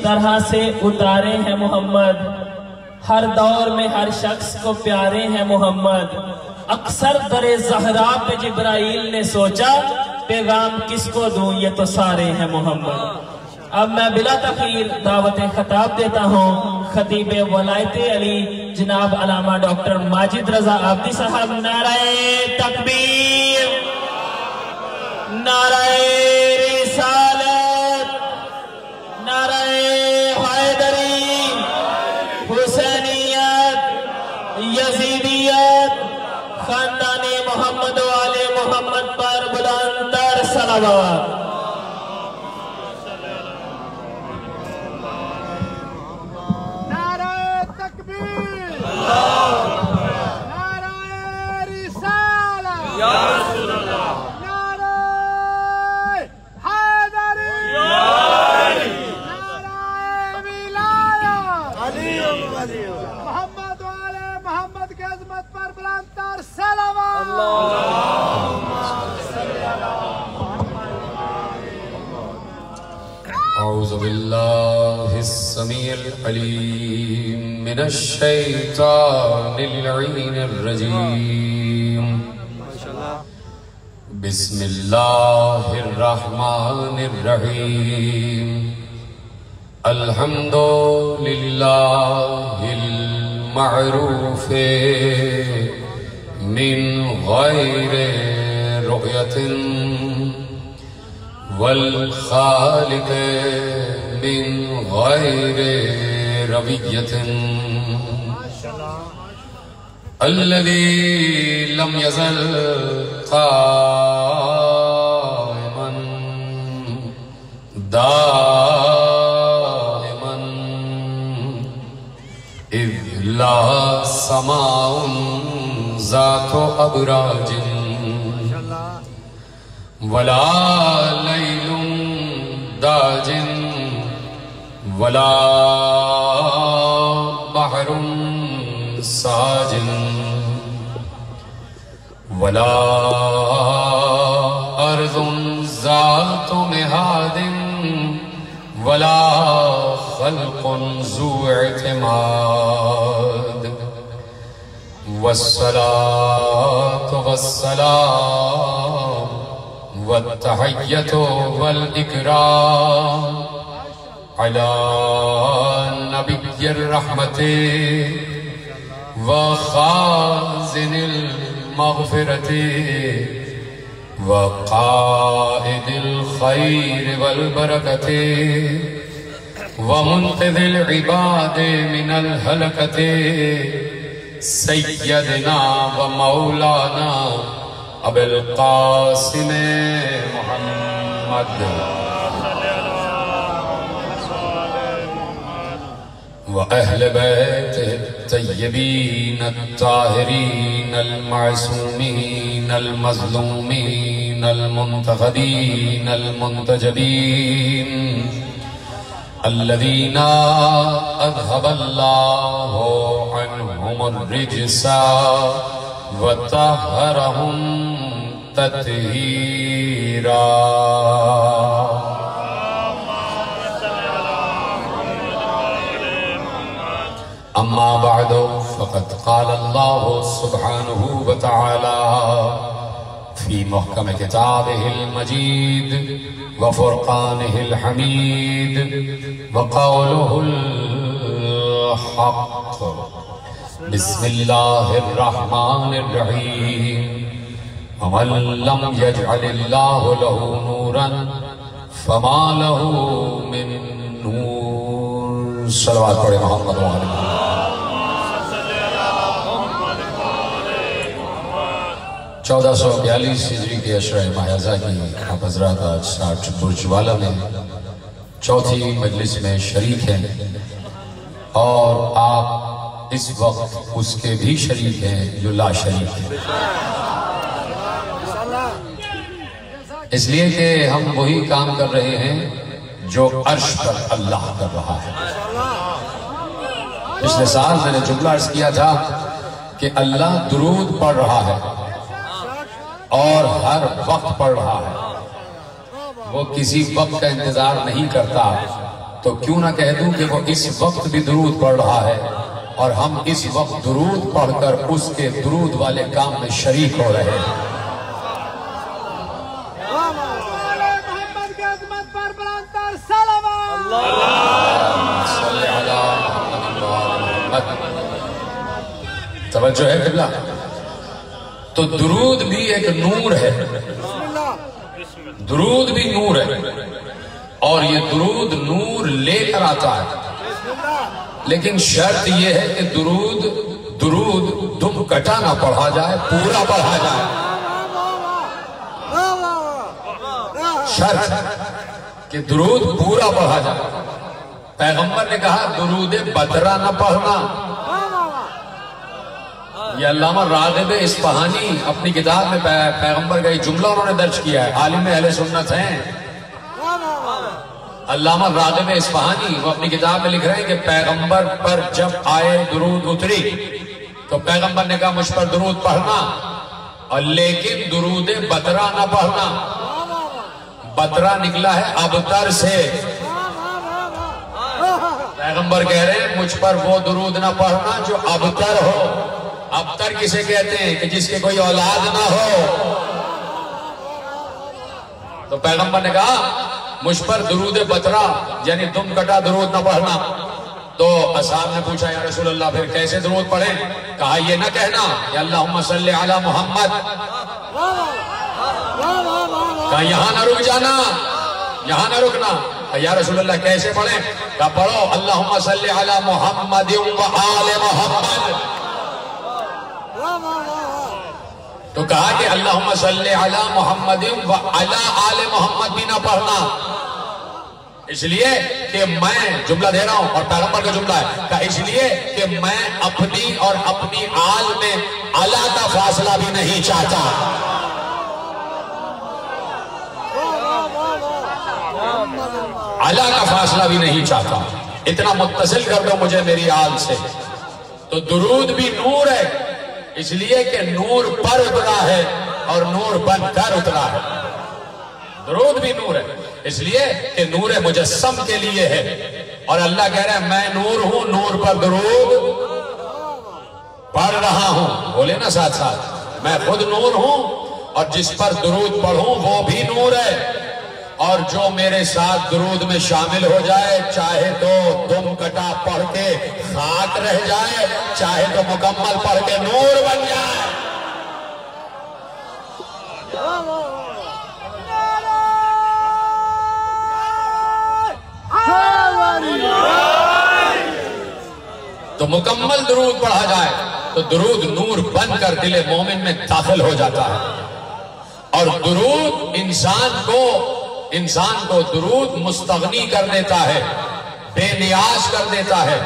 طرح سے اتارے ہیں محمد، ہر دور میں ہر شخص کو پیارے ہیں محمد۔ اکثر در زہرا پہ جبرائیل نے سوچا، پیغام کس کو دوں یہ تو سارے ہیں محمد۔ اب میں بلا تاخیر دعوت خطاب دیتا ہوں خطیب ولایت علی جناب علامہ ڈاکٹر ماجد رضا عابدی صاحب۔ نعرہ تکبیر، نعرہ رسالت، نعرہ حیدری، حسینیت، یزیدیت، خاندان محمد و آل محمد پر بلند تر صلوات۔ محمد والے محمد کی عظمت پر بلند تر صلوات۔ اعوذ باللہ السمیع العلیم من الشیطان اللعین الرجیم، بسم اللہ الرحمن الرحیم، الحمد للہ المعروف من غیر رؤیت والخالق من غیر رویت، الذي لم يزل قائما دائما إذ لا سماء ذات أبراج ولا ليل داج ولا بحر ساجن ولا أرض ذات مهاد ولا خلق ذو اعتماد، والصلاة والسلام والتحية والإكرام على نبي الرحمة وخازن المغفرة وقائد الخير والبركة ومنقذ العباد من الهلكة، سيدنا ومولانا أبي القاسم محمد وأهل بيته الطيبين الطاهرين المعصومين المظلومين المنتخبين المنتجبين، الذين أذهب الله عنهم الرجس وطهرهم تطهيرا۔ أما بعد، فقد قال الله سبحانه وتعالى في محكم كتابه المجيد وفرقانه الحميد وقوله الحق، بسم الله الرحمن الرحيم، ومن لم يجعل الله له نورا فما له من نور۔ صلوات پڑھے محمد و آل محمد۔ 1442 ہجری کے عشرہ ماہیزہ کی آپ حضرات آج 60 برج والا میں چوتھی مجلس میں شریک ہیں، اور آپ اس وقت اس کے بھی شریک ہیں جو لا شریک ہیں، اس لیے کہ ہم وہی کام کر رہے ہیں جو عرش پر اللہ کر رہا ہے۔ پچھلے سال میں نے جملہ عرض کیا تھا کہ اللہ درود پڑھ رہا ہے اور ہر وقت پڑھ رہا ہے، وہ کسی وقت کا انتظار نہیں کرتا تو کیوں نہ کہہ دوں کہ وہ اس وقت بھی درود پڑھ رہا ہے اور ہم اس وقت درود پڑھ کر اس کے درود والے کام میں شریک ہو رہے ہیں۔ محمد کی عظمت پر بلند تر صلوات۔ صلی علی محمد۔ توجہ ہے قبلہ؟ تو درود بھی ایک نور ہے، درود بھی نور ہے، اور یہ درود نور لے کر آتا ہے، لیکن شرط یہ ہے کہ درود دم کٹا نہ پڑھا جائے، پورا پڑھا جائے۔ شرط کہ درود پورا پڑھا جائے۔ پیغمبر نے کہا درود بدرہ نہ پڑھنا۔ یہ علامہ راغب اصفہانی اپنی کتاب میں پیغمبر کا یہ جملہ انہوں نے درج کیا ہے، عالم اہل سنت ہیں علامہ راغب اصفہانی۔ وہ اپنی کتاب میں لکھ رہے ہیں کہ پیغمبر پر جب آئے درود اتری تو پیغمبر نے کہا مجھ پر درود پڑھنا، اور لیکن درود بدرہ نہ پڑھنا۔ بدرہ نکلا ہے ابتر سے۔ پیغمبر کہہ رہے ہیں مجھ پر وہ درود نہ پڑھنا جو ابتر ہو۔ ابتر کسے کہتے ہیں؟ کہ جس کے کوئی اولاد نہ ہو۔ تو پیغمبر نے کہا مجھ پر درود بدرہ یعنی دم کٹا درود نہ پڑھنا۔ تو اصحاب نے پوچھا یا رسول اللہ پھر کیسے درود پڑھیں؟ کہا یہ نہ کہنا کہ اللہم صلی علی محمد، کہا یہاں نہ رک جانا، یہاں نہ رکنا۔ یا رسول اللہ کیسے پڑھیں؟ کہا پڑھو اللہم صلی علی محمد و آل محمد۔ تو کہا کہ اللہم صلی علی محمد و علی آل محمد بھی نہ پڑھنا، اس لیے کہ میں جملہ دے رہا ہوں اور پیغمبر کا جملہ ہے، کہ اس لیے کہ میں اپنی اور اپنی آل میں علی کا فاصلہ بھی نہیں چاہتا۔ علی کا فاصلہ بھی نہیں چاہتا، اتنا متصل کر دو مجھے میری آل سے۔ تو درود بھی نور ہے، اس لیے کہ نور پر اترا ہے اور نور بن کر اترا ہے۔ درود بھی نور ہے اس لیے کہ نور مجسم کے لیے ہے، اور اللہ کہہ رہا ہے میں نور ہوں، نور پر درود پڑھ رہا ہوں۔ بولے نا ساتھ ساتھ، میں خود نور ہوں اور جس پر درود پڑھوں وہ بھی نور ہے، اور جو میرے ساتھ درود میں شامل ہو جائے چاہے تو دم کٹا پڑھ کے خاک رہ جائے، چاہے تو مکمل پڑھ کے نور بن جائے۔ تو مکمل درود پڑھا جائے تو درود نور بن کر دل مومن میں داخل ہو جاتا ہے، اور درود انسان کو درود مستغنی کر دیتا ہے، بے نیاز کر دیتا ہے۔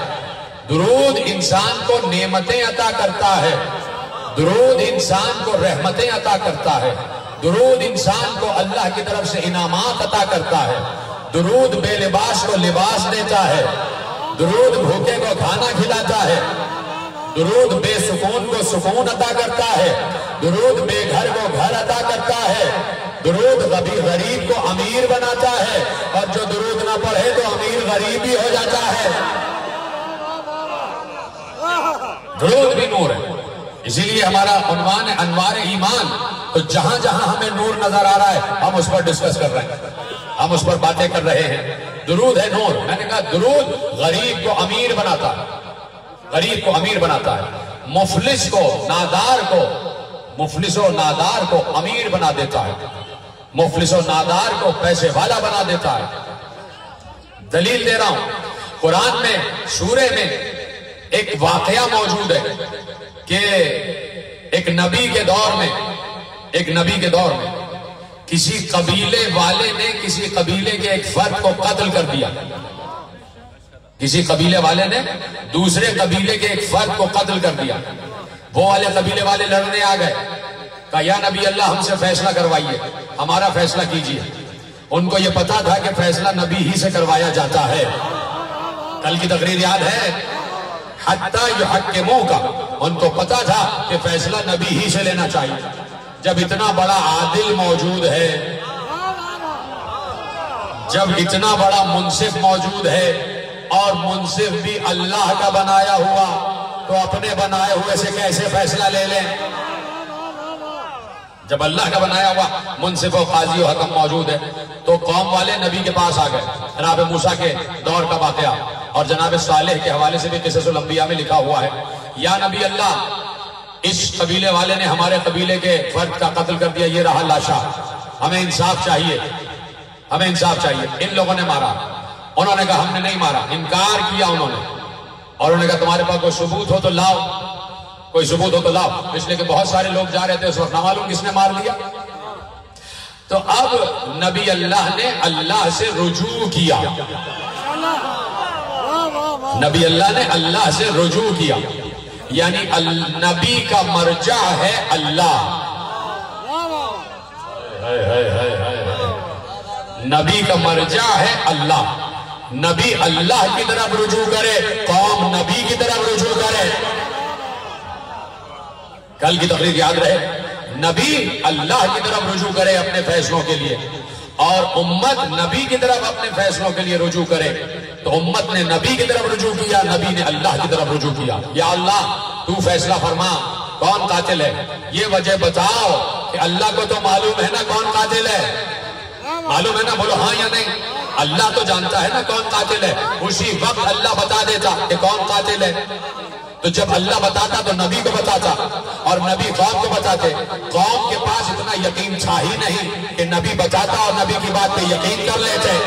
درود انسان کو نعمتیں عطا کرتا ہے، درود انسان کو رحمتیں عطا کرتا ہے، درود انسان کو اللہ کی طرف سے انعامات عطا کرتا ہے، درود بے لباس کو لباس دیتا ہے، درود بھوکے کو کھانا کھلاتا ہے، درود بے سکون کو سکون عطا کرتا ہے، درود بے گھر کو گھر عطا کرتا ہے، درود غریب کو امیر بناتا ہے، اور جو درود نہ پڑھے تو امیر غریب بھی ہو جاتا ہے۔ درود بھی نور ہے، اسی لیے ہمارا عنوان ہے انوار ایمان۔ تو جہاں جہاں ہمیں نور نظر آ رہا ہے ہم اس پر ڈسکس کر رہے ہیں، ہم اس پر باتیں کر رہے ہیں۔ درود ہے نور۔ میں نے کہا درود غریب کو امیر بناتا ہے، غریب کو امیر بناتا ہے، مفلس کو نادار کو، مفلس و نادار کو امیر بنا دیتا ہے، مفلس و نادار کو پیسے والا بنا دیتا ہے۔ دلیل دے رہا ہوں، قرآن میں سورہ میں ایک واقعہ موجود ہے کہ ایک نبی کے دور میں کسی قبیلے والے نے کسی قبیلے کے ایک فرد کو قتل کر دیا۔ کسی قبیلے والے نے دوسرے قبیلے کے ایک فرد کو قتل کر دیا۔ وہ والے قبیلے والے لڑنے آ گئے، کہا یا نبی اللہ ہم سے فیصلہ کروائیے، ہمارا فیصلہ کیجیے۔ ان کو یہ پتا تھا کہ فیصلہ نبی ہی سے کروایا جاتا ہے۔ کل کی تقریر یاد ہے، حتی یحکمو کا، ان کو پتا تھا کہ فیصلہ نبی ہی سے لینا چاہیے۔ جب اتنا بڑا عادل موجود ہے، جب اتنا بڑا منصف موجود ہے اور منصف بھی اللہ کا بنایا ہوا، تو اپنے بنائے ہوئے سے کیسے فیصلہ لے لیں؟ جب اللہ کا بنایا ہوا منصف و قاضی و حکم موجود ہے، تو قوم والے نبی کے پاس آ گئے۔ جناب موسیٰ کے دور کا واقعہ اور جناب صالح کے حوالے سے بھی قصص الانبیاء میں لکھا ہوا ہے، یا نبی اللہ، اس قبیلے والے نے ہمارے قبیلے کے فرد کا قتل کر دیا، یہ رہا لاشا، ہمیں انصاف چاہیے، ہمیں انصاف چاہیے۔ ان لوگوں نے مارا، انہوں نے کہا ہم نے نہیں مارا، انکار کیا انہوں نے، اور انہوں نے کہا تمہارے پاس کوئی ثبوت ہو تو لاؤ، کوئی ثبوت ہو تو لاؤ، اس لیے کہ بہت سارے لوگ جا رہے تھے اس وقت، نہ معلوم کس نے مار دیا۔ تو اب نبی اللہ نے اللہ سے رجوع کیا، نبی اللہ نے اللہ سے رجوع کیا، یعنی نبی کا مرجع ہے اللہ، نبی کا مرجع ہے اللہ، نبی اللہ کی طرف رجوع کرے، قوم نبی کی طرف رجوع کرے۔ کل کی تقریر یاد رہے، نبی اللہ کی طرف رجوع کرے اپنے فیصلوں کے لیے، اور امت نبی کی طرف اپنے فیصلوں کے لیے رجوع کرے۔ تو امت نے نبی کی طرف رجوع کیا، نبی نے اللہ کی طرف رجوع کیا، یا اللہ تو فیصلہ فرما، کون قاتل ہے؟ یہ وجہ بتاؤ کہ اللہ کو تو معلوم ہے نا کون قاتل ہے، معلوم ہے نا، بولو ہاں یا نہیں؟ اللہ تو جانتا ہے نا کون قاتل ہے، اسی وقت اللہ بتا دیتا کہ کون قاتل ہے۔ تو جب اللہ بتاتا تو نبی کو بتاتا، اور نبی قوم کو بتاتے۔ قوم کے پاس اتنا یقین تھا ہی نہیں کہ نبی بتاتا اور نبی کی بات پہ یقین کر لیتے،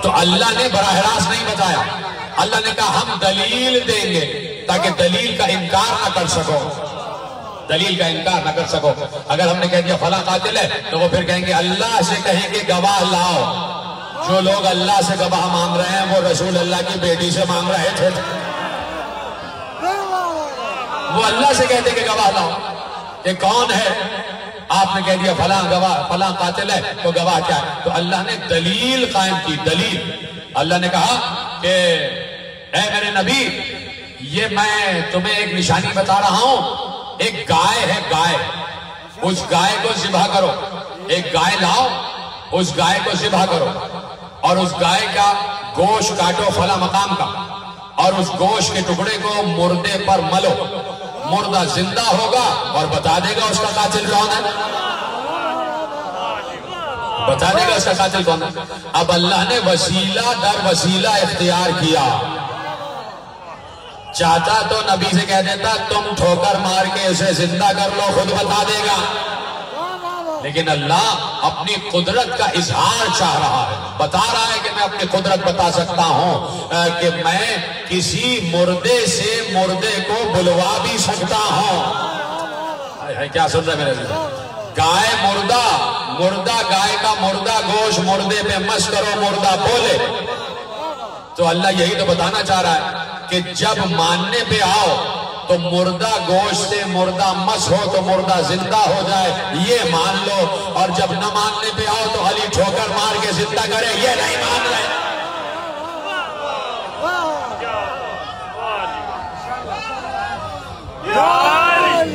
تو اللہ نے براہ راست نہیں بتایا، اللہ نے کہا ہم دلیل دیں گے تاکہ دلیل کا انکار نہ کر سکو، دلیل کا انکار نہ کر سکو۔ اگر ہم نے کہہ دیا فلاں قاتل ہے تو وہ پھر کہیں گے اللہ سے کہیں گے گواہ لاؤ، جو لوگ اللہ سے گواہ مانگ رہے ہیں وہ رسول اللہ کی بیٹی سے مانگ رہے تھے، وہ اللہ سے کہتے کہ گواہ لاؤ کہ کون ہے، آپ نے کہہ دیا فلاں گواہ فلاں قاتل ہے تو گواہ کیا ہے؟ تو اللہ نے دلیل قائم کی، دلیل۔ اللہ نے کہا کہ اے میرے نبی، یہ میں تمہیں ایک نشانی بتا رہا ہوں، ایک گائے ہے، گائے، اس گائے کو ذبح کرو، ایک گائے لاؤ، اس گائے کو ذبح کرو، اور اس گائے کا گوشت کاٹو فلاں مقام کا، اور اس گوشت کے ٹکڑے کو مردے پر ملو، مردہ زندہ ہوگا اور بتا دے گا اس کا قاتل کون ہے، بتا دے گا اس کا قاتل کون ہے۔ اب اللہ نے وسیلہ در وسیلہ اختیار کیا، چاہتا تو نبی سے کہہ دیتا تم ٹھوکر مار کے اسے زندہ کر لو، خود بتا دے گا، لیکن اللہ اپنی قدرت کا اظہار چاہ رہا ہے، بتا رہا ہے کہ میں اپنی قدرت بتا سکتا ہوں کہ میں کسی مردے سے مردے کو بلوا بھی سکتا ہوں۔ کیا سن رہے میرے سے؟ گائے مردہ، مردہ گائے کا مردہ گوشت مردے پہ مس کرو، مردہ بولے۔ تو اللہ یہی تو بتانا چاہ رہا ہے کہ جب ماننے پہ آؤ تو مردہ گوشت سے مردہ مس ہو تو مردہ زندہ ہو جائے، یہ مان لو، اور جب نہ ماننے پہ آؤ تو علی ٹھوکر مار کے زندہ کرے، یہ نہیں مان رہے۔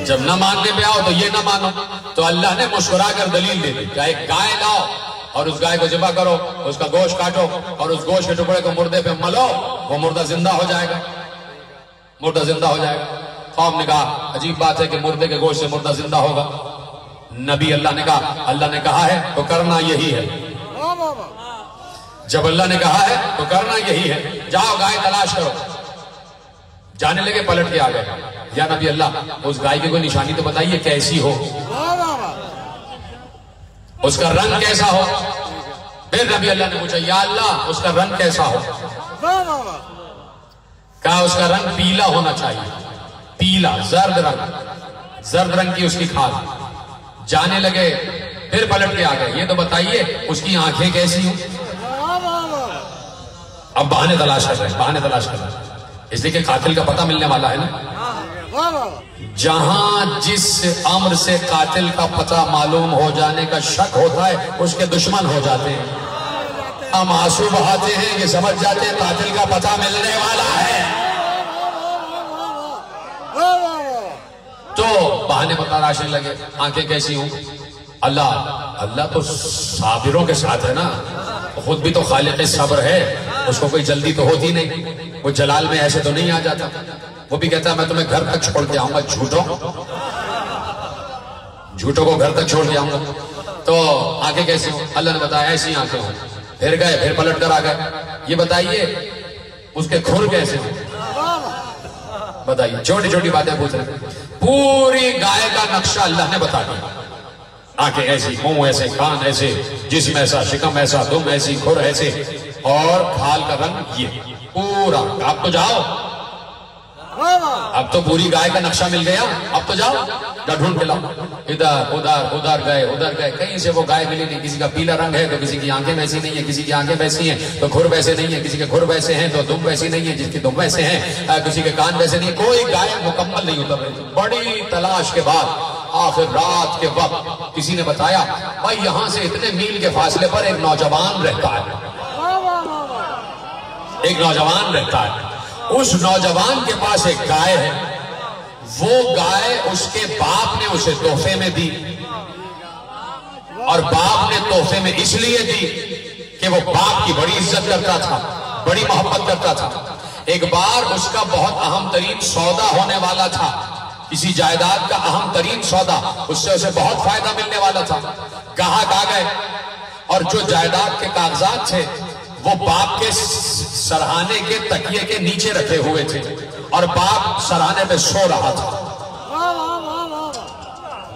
جب نہ ماننے پہ آؤ تو یہ نہ مانو، تو اللہ نے مسکرا کر دلیل دے دی کہ ایک گائے لاؤ اور اس گائے کو ذبح کرو، اس کا گوشت کاٹو اور اس گوشت کے ٹکڑے کو مردے پہ ملو، وہ مردہ زندہ ہو جائے گا، مردہ زندہ ہو جائے گا۔ قوم نے کہا عجیب بات ہے کہ مردے کے گوشت سے مردہ زندہ ہوگا۔ نبی اللہ نے کہا ہے تو کرنا یہی ہے، جب اللہ نے کہا ہے تو کرنا یہی ہے، جاؤ گائے تلاش کرو۔ جانے لگے، پلٹ کے آ گئے، یا نبی اللہ اس گائے کی کوئی نشانی تو بتائیے کیسی ہو، اس کا رنگ کیسا ہو۔ پھر نبی اللہ نے پوچھا یا اللہ اس کا رنگ کیسا ہو، کہا اس کا رنگ پیلا ہونا چاہیے، پیلا، زرد رنگ کی اس کی کھال۔ جانے لگے، پھر پلٹ کے آ گئے، یہ تو بتائیے اس کی آنکھیں کیسی ہوں۔ اب بہانے تلاش کر رہے ہیں، اس لیے کہ قاتل کا پتہ ملنے والا ہے نا۔ جہاں جس امر سے قاتل کا پتہ معلوم ہو جانے کا شک ہوتا ہے اس کے دشمن ہو جاتے ہیں، ہم آنسو بہاتے ہیں، یہ سمجھ جاتے ہیں قاتل کا پتہ ملنے والا ہے، تو بہانے تراشنے لگے، آنکھیں کیسی ہوں۔ اللہ اللہ تو صابروں کے ساتھ ہے نا، خود بھی تو خالق صبر ہے، اس کو کوئی جلدی تو ہوتی نہیں، وہ جلال میں ایسے تو نہیں آ جاتا، وہ بھی کہتا ہے میں تمہیں گھر تک چھوڑ کے آؤں گا، جھوٹوں کو گھر تک چھوڑ کے آؤں گا۔ تو آنکھیں کیسی ہوں؟ اللہ نے بتایا ایسی آنکھیں ہوں، پھر گئے، پھر پلٹ کر آ گئے۔ یہ بتائیے اس کے کھر کیسے ہوں؟ بتائیے، چھوٹی چھوٹی باتیں پوچھ رہے ہیں۔ پوری گائے کا نقشہ اللہ نے بتا دیا، آنکھیں ایسی، منہ ایسے، کان ایسے، جسم ایسا، شکم ایسا، دم ایسی، کھر ایسے، اور کھال کا رنگ یہ پورا۔ اب تو جاؤ، اب تو پوری گائے کا نقشہ مل گیا، اب تو جاؤ ڈھونڈ کے لاؤ، ادھر ادھر ادھر گئے، کہیں سے وہ گائے ملی نہیں۔ کسی کا پیلا رنگ ہے تو کسی کی آنکھیں ویسی نہیں ہیں، کسی کی آنکھیں ویسی ہیں تو کھر ویسے نہیں ہیں، کسی کے کھر ویسے ہیں تو دم ویسی نہیں ہے، جس کی دم ویسے ہیں، کسی کے کان ویسے نہیں، کوئی گائے مکمل نہیں اتر رہی۔ بڑی تلاش کے بعد آخر رات کے وقت کسی نے بتایا بھائی یہاں سے اتنے میل کے فاصلے پر ایک نوجوان رہتا ہے، ایک نوجوان رہتا ہے، اس نوجوان کے پاس ایک گائے ہے، وہ گائے اس کے باپ نے اسے تحفے میں دی، اور باپ نے تحفے میں اس لیے دی کہ وہ باپ کی بڑی عزت کرتا تھا، بڑی محبت کرتا تھا۔ ایک بار اس کا بہت اہم ترین سودا ہونے والا تھا، کسی جائیداد کا اہم ترین سودا، اس سے اسے بہت فائدہ ملنے والا تھا۔ گاہک آ گئے اور جو جائیداد کے کاغذات تھے وہ باپ کے سرہانے کے تکیے کے نیچے رکھے ہوئے تھے، اور باپ سرہانے پہ سو رہا تھا۔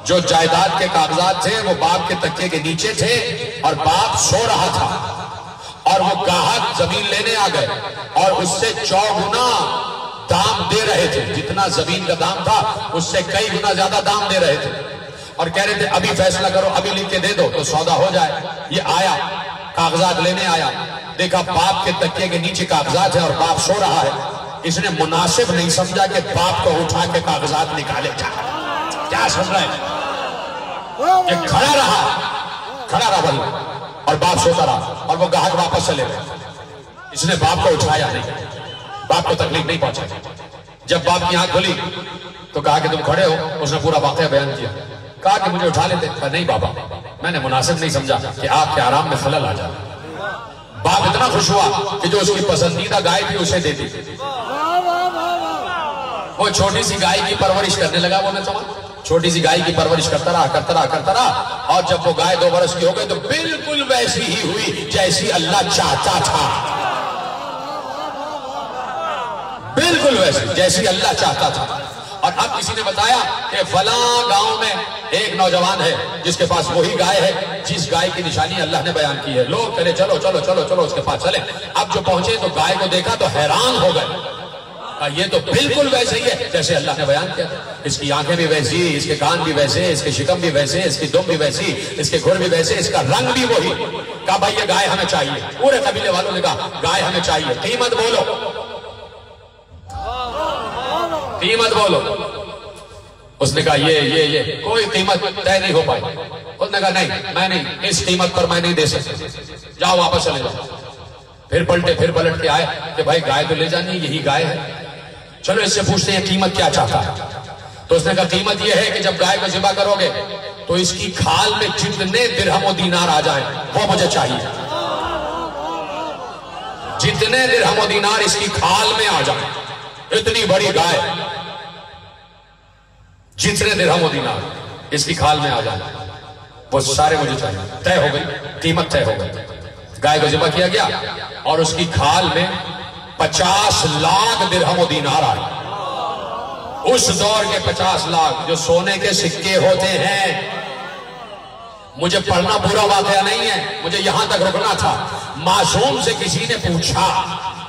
جو جائیداد کے کاغذات تھے وہ باپ کے تکیے کے نیچے تھے اور باپ سو رہا تھا، اور وہ گاہک زمین لینے آ گئے اور اس سے 4 گنا دام دے رہے تھے، جتنا زمین کا دام تھا اس سے کئی گنا زیادہ دام دے رہے تھے، اور کہہ رہے تھے ابھی فیصلہ کرو، ابھی لکھ کے دے دو تو سودا ہو جائے۔ یہ آیا، کاغذات لینے آیا، دیکھا باپ کے تکیے کے نیچے کاغذات ہیں اور باپ سو رہا ہے۔ اس نے مناسب نہیں سمجھا کہ باپ کو اٹھا کے کاغذات نکالے جائے۔ کیا سمجھ رہے ہیں؟ کہ کھڑا رہا بھائی، اور باپ سوتا رہا، اور وہ گاہک واپس چلے گئے۔ اس نے باپ کو اٹھایا نہیں، باپ کو تکلیف نہیں پہنچائی۔ جب باپ کی آنکھ کھلی تو کہا کہ تم کھڑے ہو، اس نے پورا واقعہ بیان کیا، کہا کہ مجھے اٹھا لیتے، کہا نہیں بابا، میں نے مناسب نہیں سمجھا کہ آپ کے آرام میں خلل آ جائے۔ باپ اتنا خوش ہوا کہ جو اس کی پسندیدہ گائے تھی اسے دے دی۔ وہ چھوٹی سی گائے کی پرورش کرنے لگا، وہ نوجوان چھوٹی سی گائے کی پرورش کرتا رہا، اور جب وہ گائے 2 برس کی ہو گئی تو بالکل ویسی ہی ہوئی جیسی اللہ چاہتا تھا، بالکل ویسی جیسی اللہ چاہتا تھا۔ اور اب کسی نے بتایا کہ فلاں گاؤں میں ایک نوجوان ہے جس کے پاس وہی گائے ہے جس گائے کی نشانی اللہ نے بیان کی ہے، لوگ کہے چلو چلو چلو چلو اس کے پاس چلیں۔ اب جو پہنچے تو گائے کو دیکھا تو حیران ہو گئے، یہ تو بالکل ویسے ہی ہے جیسے اللہ نے بیان کیا، اس کی آنکھیں بھی ویسی، اس کے کان بھی ویسے، اس کے شکم بھی ویسے، اس کی دم بھی ویسی، اس کے کھر بھی ویسے، اس کا رنگ بھی وہی۔ کہا بھائی یہ گائے ہمیں چاہیے، پورے قبیلے والوں نے کہا گائے ہمیں چاہیے، قیمت بولو، قیمت بولو۔ اس نے کہا یہ کوئی قیمت طے نہیں ہو پائی۔ اس نے کہا نہیں، میں نہیں، اس قیمت پر میں نہیں دے سکتا، جاؤ واپس چلے جاؤ۔ پھر پلٹ کے آئے کہ بھائی گائے تو لے جانی، یہی گائے ہے، چلو اس سے پوچھتے ہیں قیمت کیا چاہتا ہے۔ تو اس نے کہا قیمت یہ ہے کہ جب گائے کو ذبح کرو گے تو اس کی کھال میں جتنے درہم و دینار آ جائیں وہ مجھے چاہیے، جتنے درہم و دینار اس کی کھال میں آ جائیں، اتنی بڑی گائے، جتنے درہم و دینار اس کی کھال میں آ جائیں وہ سارے مجھے چاہیے۔ طے ہو گئی، قیمت طے ہو گئی، گائے کو ذبح کیا گیا اور اس کی کھال میں 50 لاکھ درہم و دینار آئے۔ اس دور کے 50 لاکھ جو سونے کے سکے ہوتے ہیں۔ مجھے پڑھنا پورا واقعہ نہیں ہے، مجھے یہاں تک رکنا تھا۔ معصوم سے کسی نے پوچھا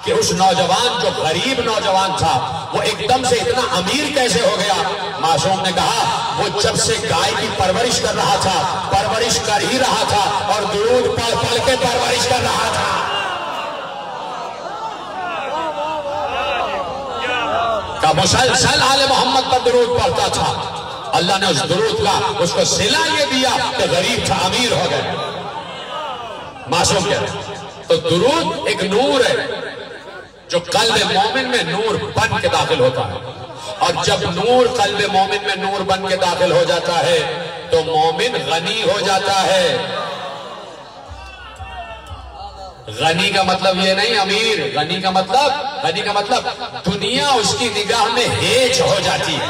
کہ اس نوجوان جو غریب نوجوان تھا وہ ایک دم سے اتنا امیر کیسے ہو گیا؟ معصوم نے کہا وہ جب سے گائے کی پرورش کر رہا تھا، پرورش کر ہی رہا تھا اور درود پڑھ پڑھ کے پرورش کر رہا تھا۔ کہ مسلسل آل محمد پر درود پڑھتا تھا، اللہ نے اس درود کا اس کو صلہ یہ دیا کہ غریب تھا امیر ہو گئے۔ معصوم کہہ رہے تو درود ایک نور ہے جو قلب مومن میں نور بن کے داخل ہوتا ہے، اور جب نور قلب مومن میں نور بن کے داخل ہو جاتا ہے تو مومن غنی ہو جاتا ہے. غنی کا مطلب یہ نہیں امیر، غنی کا مطلب دنیا اس کی نگاہ میں ہیچ ہو جاتی ہے،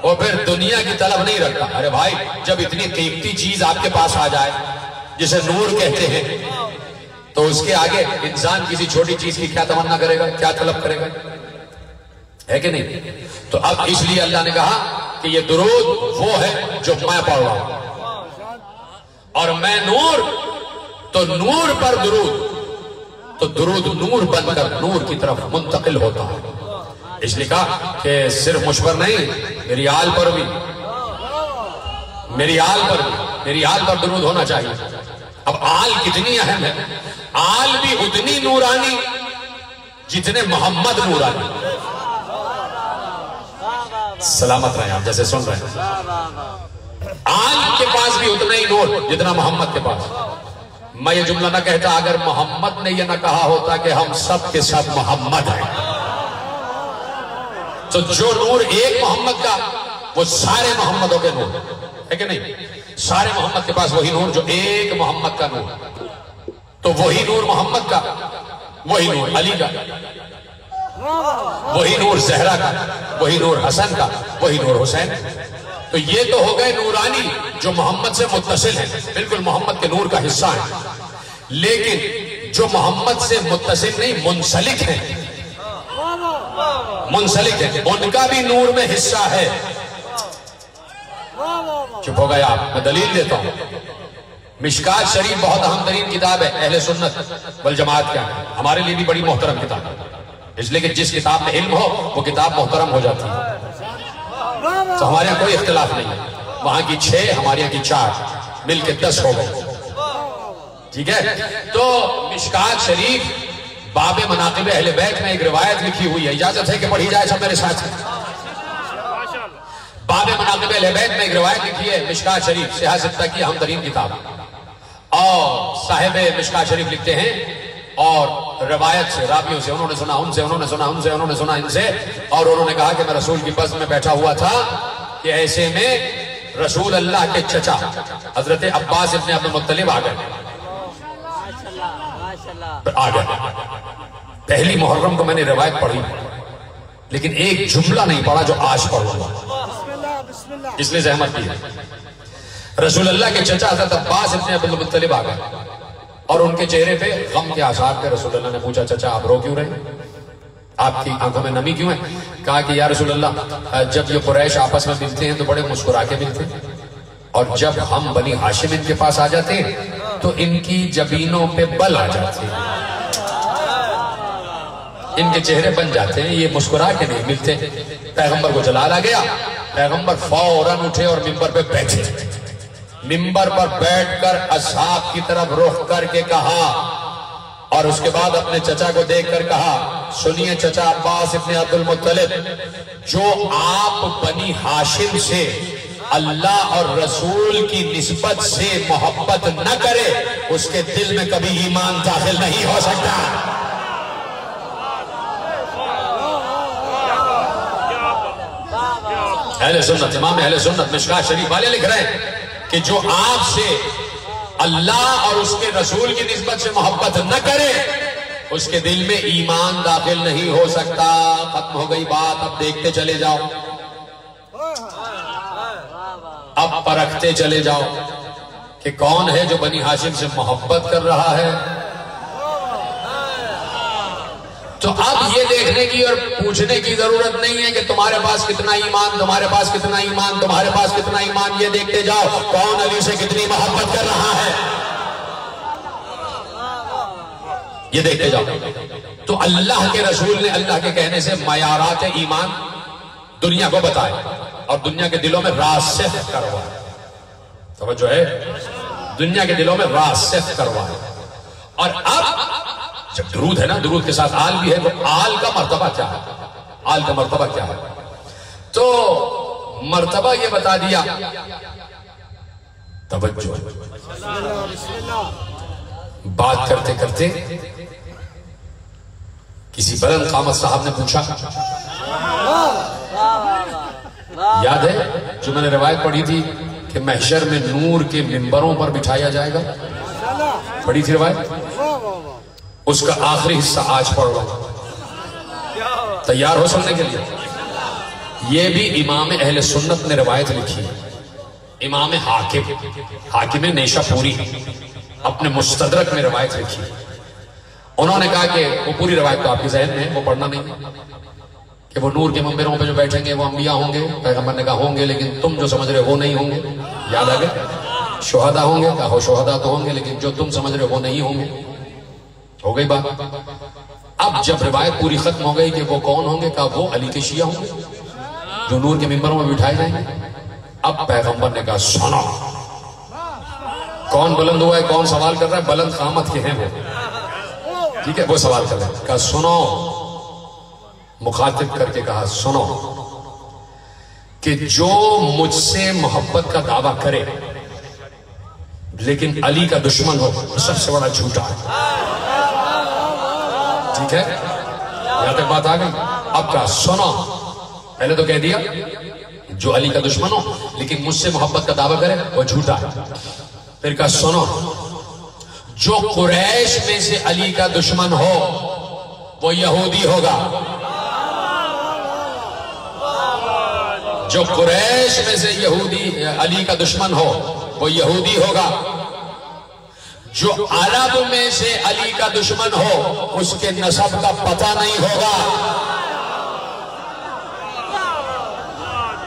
اور پھر دنیا کی طلب نہیں رکھتا. ارے بھائی جب اتنی قیمتی چیز آپ کے پاس آ جائے جسے نور کہتے ہیں تو اس کے آگے انسان کسی چھوٹی چیز کی کیا تمنا کرے گا، کیا طلب کرے گا، ہے کہ نہیں؟ تو اب اس لیے اللہ نے کہا کہ یہ درود وہ ہے جو میں پڑھ رہا ہوں، اور میں نور، تو نور پر درود، تو درود نور بن کر نور کی طرف منتقل ہوتا ہے. اس لیے کہا کہ صرف مجھ پر نہیں، میری آل پر بھی، میری آل پر درود ہونا چاہیے. اب آل کتنی اہم ہے؟ آل بھی اتنی نورانی جتنے محمد نورانی. سلامت رہے آپ جیسے سن رہے ہیں. آل کے پاس بھی اتنا ہی نور جتنا محمد کے پاس. میں یہ جملہ نہ کہتا اگر محمد نے یہ نہ کہا ہوتا کہ ہم سب کے سب محمد ہیں. تو جو نور ایک محمد کا وہ سارے محمدوں کے نور ہے کہ نہیں؟ سارے محمد کے پاس وہی نور جو ایک محمد کا نور، تو وہی نور محمد کا، وہی نور علی کا، وہی نور زہرا کا، وہی نور حسن کا، وہی نور حسین. تو یہ تو ہو گئے نورانی جو محمد سے متصل ہیں، بالکل محمد کے نور کا حصہ ہیں. لیکن جو محمد سے متصل نہیں، منسلک ہیں، ان کا بھی نور میں حصہ ہے. چپ ہو گیا آپ، میں دلیل دیتا ہوں. مشکات شریف بہت اہم ترین کتاب ہے اہل سنت والجماعت کا، ہمارے لیے بھی بڑی محترم کتاب ہے، اس لیے کہ جس کتاب میں علم ہو وہ کتاب محترم ہو جاتی ہے. تو ہمارے یہاں کوئی اختلاف نہیں ہے، وہاں کی 6 ہمارے یہاں کی 4 مل کے 10 ہو گئے. ٹھیک ہے؟ تو مشکات شریف باب مناقب اہل بیت میں ایک روایت لکھی ہوئی ہے، اجازت ہے کہ پڑھی جائے سب میرے ساتھ. باب مناقب اہل بیت میں ایک روایت لکھی ہے مشکات شریف، سیاہ ستہ کی اہم ترین کتاب. اور صاحب مشکات شریف لکھتے ہیں اور روایت سے، راویوں سے، انہوں نے سنا ان سے، انہوں نے سنا ان سے، انہوں نے سنا ان سے، اور انہوں نے کہا کہ میں رسول کی بزم میں بیٹھا ہوا تھا کہ ایسے میں رسول اللہ کے چچا حضرت عباس ابن عبد المطلب آ گئے. پہلی محرم کو میں نے روایت پڑھی لیکن ایک جملہ نہیں پڑھا جو آج پڑھوں گا، اس لیے زحمت کی ہے. رسول اللہ کے چچا حضرت عباس ابن عبد المطلب آ گئے اور ان کے چہرے پہ غم کے آثار تھے. رسول اللہ نے پوچھا چچا آپ رو کیوں رہے، آپ کی آنکھوں میں نمی کیوں ہے؟ کہا کہ یا رسول اللہ جب یہ قریش آپس میں ملتے ہیں تو بڑے مسکرا کے ملتے ہیں، اور جب ہم بنی ہاشم ان کے پاس آ جاتے ہیں تو ان کی جبینوں پہ بل آ جاتے ہیں، ان کے چہرے بن جاتے ہیں، یہ مسکرا کے نہیں ملتے. پیغمبر کو جلال آ گیا، پیغمبر فوراً اٹھے اور ممبر پہ بیٹھے. ممبر پر بیٹھ کر اصحاب کی طرف رخ کر کے کہا، اور اس کے بعد اپنے چچا کو دیکھ کر کہا سنیے چچا عباس ابن عبد المطلب، جو آپ بنی ہاشم سے اللہ اور رسول کی نسبت سے محبت نہ کرے اس کے دل میں کبھی ایمان داخل نہیں ہو سکتا. اہل سنت، امام اہل سنت مشکات شریف والے لکھ رہے ہیں کہ جو آپ سے اللہ اور اس کے رسول کی نسبت سے محبت نہ کرے اس کے دل میں ایمان داخل نہیں ہو سکتا. ختم ہو گئی بات، اب دیکھتے چلے جاؤ، اب پرکھتے چلے جاؤ کہ کون ہے جو بنی ہاشم سے محبت کر رہا ہے. تو اب یہ دیکھنے کی اور پوچھنے کی ضرورت نہیں ہے کہ تمہارے پاس کتنا ایمان، تمہارے پاس کتنا ایمان، تمہارے پاس کتنا ایمان. یہ دیکھتے جاؤ کون علی سے کتنی محبت کر رہا ہے، یہ دیکھتے جاؤ. تو اللہ کے رسول نے اللہ کے کہنے سے معیارات ایمان دنیا کو بتائے اور دنیا کے دلوں میں راسخ کروائے. توجہ ہے، دنیا کے دلوں میں راسخ کروائے. اور اب جب درود ہے نا، درود کے ساتھ آل بھی ہے، تو آل کا مرتبہ کیا ہے، آل کا مرتبہ کیا ہے؟ تو مرتبہ یہ بتا دیا. توجہ، بات کرتے کرتے کسی بلند قامت صاحب نے پوچھا یاد ہے جو میں نے روایت پڑھی تھی کہ محشر میں نور کے منبروں پر بٹھایا جائے گا؟ پڑھی تھی روایت؟ اس کا آخری حصہ آج پڑھ رہا ہوں، تیار ہو سننے کے لیے؟ یہ بھی امام اہل سنت نے روایت لکھی، امام حاکم نیشہ پوری اپنے مستدرک میں روایت لکھی۔ انہوں نے کہا کہ وہ پوری روایت تو آپ کے ذہن میں ہے، وہ پڑھنا نہیں، کہ وہ نور کے منبروں پہ جو بیٹھیں گے وہ انبیاء ہوں گے۔ پیغمبر نے کہا ہوں گے، لیکن تم جو سمجھ رہے ہو وہ نہیں ہوں گے۔ یاد آ گیا؟ شہداء ہوں گے، کہا شہداء تو ہوں گے، لیکن جو تم سمجھ رہے ہو وہ نہیں ہوں گے۔ ہو گئی بات؟ اب جب روایت پوری ختم ہو گئی کہ وہ کون ہوں گے، کہا وہ علی کے شیعہ ہوں گے جو نور کے منبروں میں بٹھائے جائیں گے۔ اب پیغمبر نے کہا سنو، کون بلند ہوا ہے، کون سوال کر رہا ہے؟ بلند قامت کے ہیں وہ، ٹھیک ہے، وہ سوال کر رہے ہیں۔ کہا سنو، مخاطب کر کے کہا سنو، کہ جو مجھ سے محبت کا دعویٰ کرے لیکن علی کا دشمن ہو، سب سے بڑا جھوٹا ہے۔ ٹھیک ہے، یہاں تک بات آ گئی؟ اب کہا سنو، پہلے تو کہہ دیا جو علی کا دشمن ہو لیکن مجھ سے محبت کا دعویٰ کرے وہ جھوٹا ہے۔ پھر کہا سنو، جو قریش میں سے علی کا دشمن ہو وہ یہودی ہوگا۔ جو قریش میں سے یہودی علی کا دشمن ہو وہ یہودی ہوگا۔ جو عرب میں سے علی کا دشمن ہو اس کے نسب کا پتہ نہیں ہوگا،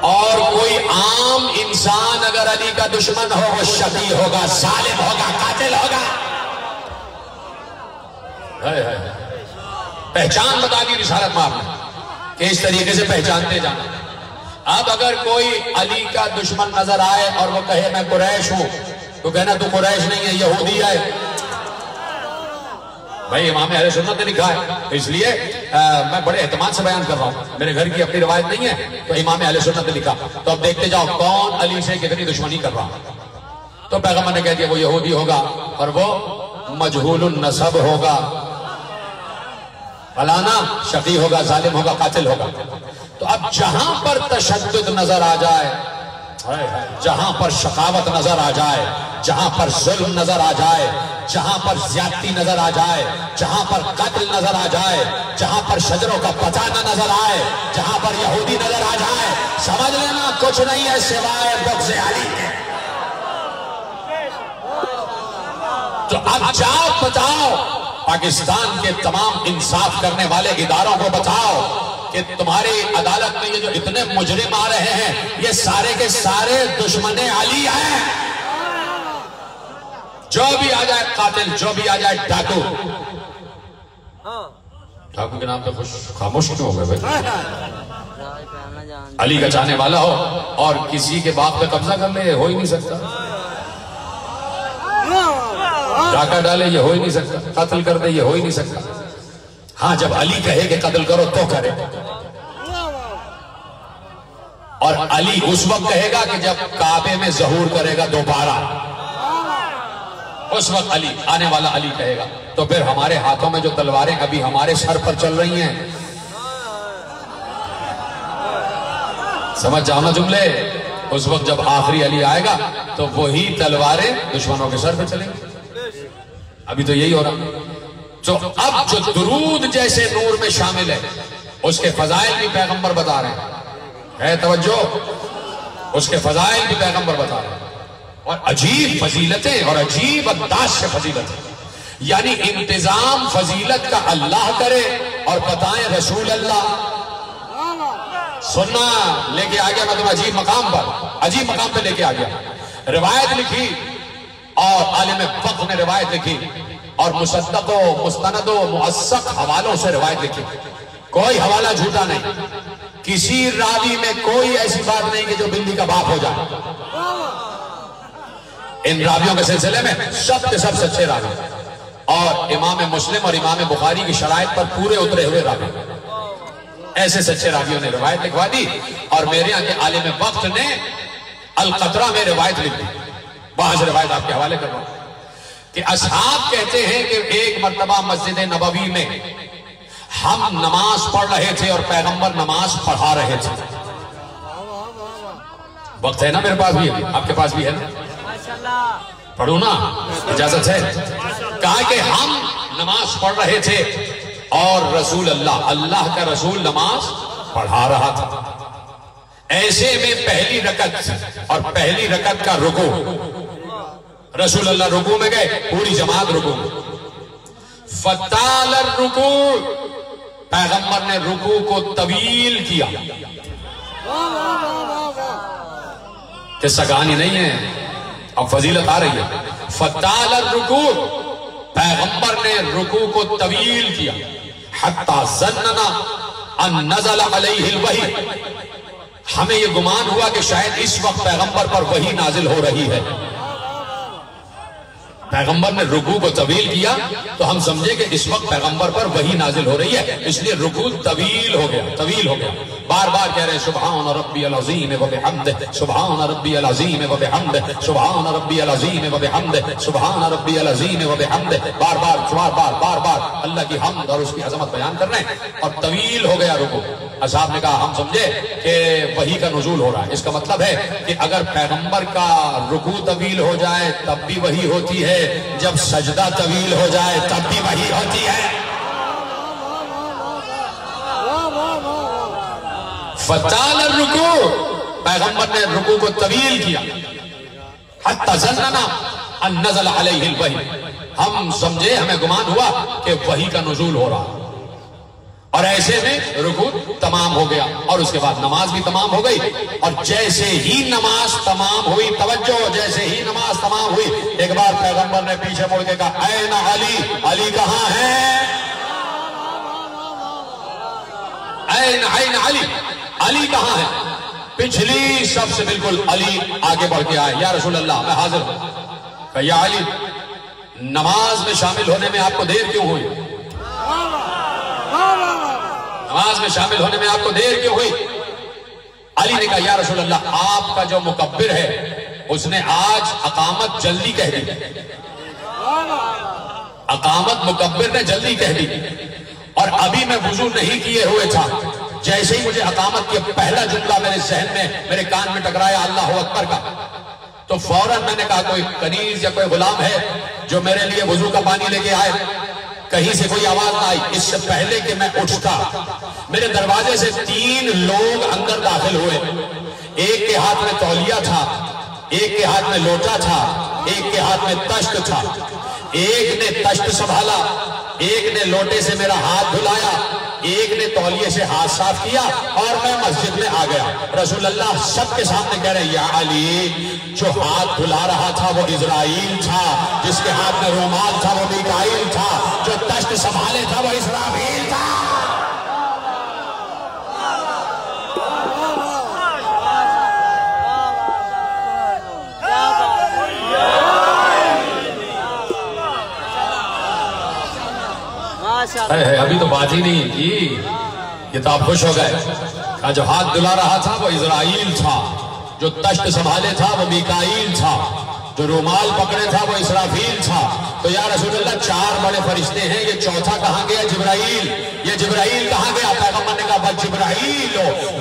اور کوئی عام انسان اگر علی کا دشمن ہو وہ شقی ہوگا، ظالم ہوگا، قاتل ہوگا۔ پہچان بتا دی رسالت میں آپ نے کہ اس طریقے سے پہچانتے جانا۔ اب اگر کوئی علی کا دشمن نظر آئے اور وہ کہے میں قریش ہوں، تو کہنا تو قریش نہیں ہے، یہودی ہے۔ بھائی امام اہل سنت نے لکھا ہے، اس لیے میں بڑے اعتماد سے بیان کر رہا ہوں، میرے گھر کی اپنی روایت نہیں ہے، تو امام اہل سنت نے لکھا۔ تو اب دیکھتے جاؤ کون علی سے کتنی دشمنی کر رہا۔ تو پیغمبر نے کہہ دیا وہ یہودی ہوگا اور وہ مجہول النسب ہوگا، فلانا شقی ہوگا، ظالم ہوگا، قاتل ہوگا۔ تو اب جہاں پر تشدد نظر آ جائے، جہاں پر شقاوت نظر آ جائے، جہاں پر ظلم نظر آ جائے، جہاں پر زیادتی نظر آ جائے، جہاں پر قتل نظر آ جائے، جہاں پر شجروں کا پچانا نظر آئے، جہاں پر یہودی نظر آ جائے، سمجھ لینا کچھ نہیں ہے سوائے بغض علی کے۔ تو اب جاؤ بتاؤ پاکستان کے تمام انصاف کرنے والے اداروں کو بتاؤ کہ تمہاری عدالت میں یہ جو اتنے مجرم آ رہے ہیں یہ سارے کے سارے دشمن علی ہیں۔ جو بھی آ جائے قاتل، جو بھی آ جائے ڈاکو۔ ڈاکو کے نام پہ خاموش کیوں ہو گئے بھائی؟ علی کا چاہنے والا ہو اور کسی کے باپ پہ قبضہ کر لے، ہو ہی نہیں سکتا۔ ڈاکہ ڈالے یہ ہو ہی نہیں سکتا، قتل کر دے یہ ہو ہی نہیں سکتا۔ ہاں جب علی کہے کہ قتل کرو تو کرے، اور علی اس وقت کہے گا کہ جب کعبے میں ظہور کرے گا دوبارہ، اس وقت علی آنے والا علی کہے گا۔ تو پھر ہمارے ہاتھوں میں جو تلواریں ابھی ہمارے سر پر چل رہی ہیں، سمجھ جاؤ نا جملے، اس وقت جب آخری علی آئے گا تو وہی تلواریں دشمنوں کے سر پہ چلیں گی۔ ابھی تو یہی ہو رہا۔ تو اب جو درود جیسے نور میں شامل ہے اس کے فضائل بھی پیغمبر بتا رہے ہیں، ہے توجہ، اس کے فضائل بھی پیغمبر بتا رہے ہیں، اور عجیب فضیلتیں اور عجیب انداز سے فضیلتیں، یعنی انتظام فضیلت کا اللہ کرے اور بتائیں رسول اللہ۔ سننا لے کے آ گیا میں تم عجیب مقام پہ لے کے آ گیا۔ روایت لکھی اور عالم فقہ نے روایت لکھی، اور مصدق و مستند و موثق حوالوں سے روایت لکھی، کوئی حوالہ جھوٹا نہیں، کسی راوی میں کوئی ایسی بات نہیں کہ جو بلی کا باپ ہو جائے۔ ان راویوں کے سلسلے میں سب کے سب سچے راوی، اور امام مسلم اور امام بخاری کی شرائط پر پورے اترے ہوئے راوی، ایسے سچے راویوں نے روایت لکھوا دی۔ اور میرے یہاں کے عالم وقت نے القطرہ میں روایت لکھ دی، وہاں سے روایت آپ کے حوالے کر رہا ہوں کہ اصحاب کہتے ہیں کہ ایک مرتبہ مسجد نبوی میں ہم نماز پڑھ رہے تھے اور پیغمبر نماز پڑھا رہے تھے. وقت ہے نا میرے پاس بھی ہے, آپ کے پاس بھی ہے نا, پڑھوں نا, اجازت ہے. کہا کہ ہم نماز پڑھ رہے تھے اور رسول اللہ کا رسول نماز پڑھا رہا تھا. ایسے میں پہلی رکعت اور پہلی رکعت کا رکوع, رسول اللہ رکوع میں گئے, پوری جماعت رکوع میں. فطال الرکوع, پیغمبر نے رکوع کو طویل کیا. قصہ کہانی نہیں ہے, اب فضیلت آ رہی ہے. فطال الرکوع, پیغمبر نے رکوع کو طویل کیا. حتی ظننا ان نزل علیہ الوحی, ہمیں یہ گمان ہوا کہ شاید اس وقت پیغمبر پر وحی نازل ہو رہی ہے. پیغمبر نے رکوع کو طویل کیا تو ہم سمجھے کہ اس وقت پیغمبر پر وحی نازل ہو رہی ہے, اس لیے رکوع طویل ہو گیا. بار بار کہہ رہے ہیں سبحان ربی العظیم و بحمدہ, سبحان ربی العظیم و بحمدہ, سبحان ربی العظیم و بحمدہ, سبحان ربی العظیم و بحمدہ. بار بار اللہ کی حمد اور اس کی عظمت بیان کر رہے ہیں اور طویل ہو گیا رکوع. اصحاب نے کہا ہم سمجھے کہ وحی کا نزول ہو رہا ہے. اس کا مطلب ہے کہ اگر پیغمبر کا رکوع طویل ہو جائے تب بھی وحی ہوتی ہے, جب سجدہ طویل ہو جائے تب بھی وحی ہوتی ہے. فطال الرکوع, پیغمبر نے رکوع کو طویل کیا. حتی ظننا ان نزل علیہ الوحی, ہم سمجھے, ہمیں گمان ہوا کہ وحی کا نزول ہو رہا. اور ایسے میں رکوع تمام ہو گیا اور اس کے بعد نماز بھی تمام ہو گئی. اور جیسے ہی نماز تمام ہوئی, توجہ, جیسے ہی نماز تمام ہوئی, ایک بار پیغمبر نے پیچھے مڑ کے کہا این علی, علی کہاں ہے؟ این علی, علی کہاں ہے؟ پچھلی سب سے بالکل علی آگے بڑھ کے آئے, یا رسول اللہ میں حاضر ہوں. کہا یا علی, نماز میں شامل ہونے میں آپ کو دیر کیوں ہوئی؟ نماز میں شامل ہونے میں آپ کو دیر کیوں ہوئی؟ علی نے کہا یا رسول اللہ, آپ کا جو مکبر ہے اس نے آج اقامت جلدی کہہ دی. اقامت مکبر نے جلدی کہہ دی اور ابھی میں وضو نہیں کیے ہوئے تھا. جیسے ہی مجھے اقامت کے پہلا جملہ میرے ذہن میں, میرے کان میں ٹکرایا اللہ اکبر کا, تو فوراً میں نے کہا کوئی کنیز یا کوئی غلام ہے جو میرے لیے وضو کا پانی لے کے آئے. کہیں سے کوئی آواز نہ آئی. اس سے پہلے کہ میں اٹھتا, میرے دروازے سے 3 لوگ اندر داخل ہوئے. ایک کے ہاتھ میں تولیہ تھا, ایک کے ہاتھ میں لوٹا تھا, ایک کے ہاتھ میں تشت تھا. ایک نے تشت سنبھالا, ایک نے لوٹے سے میرا ہاتھ دھلایا, ایک نے تولیے سے ہاتھ صاف کیا اور میں مسجد میں آ گیا. رسول اللہ سب کے سامنے کہہ رہے یا علی, جو ہاتھ دھلا رہا تھا وہ اسرائیل تھا, جس کے ہاتھ میں رومال تھا وہ میکائیل تھا, جو تشت سنبھالے تھا وہ اسرافیل تھا. ابھی تو بات ہی نہیں کی, یہ تو آپ خوش ہو گئے. کہا جو ہاتھ دھلا رہا تھا وہ اسرائیل تھا, جو تشت سنبھالے تھا وہ میکائیل تھا, جو رومال پکڑے تھا وہ اسرافیل تھا. تو یا رسول اللہ 4 بڑے فرشتے ہیں, یہ چوتھا کہاں گیا؟ جبرائیل. یہ جبرائیل کہاں گیا؟ پیغمبر نے کہا جبرائیل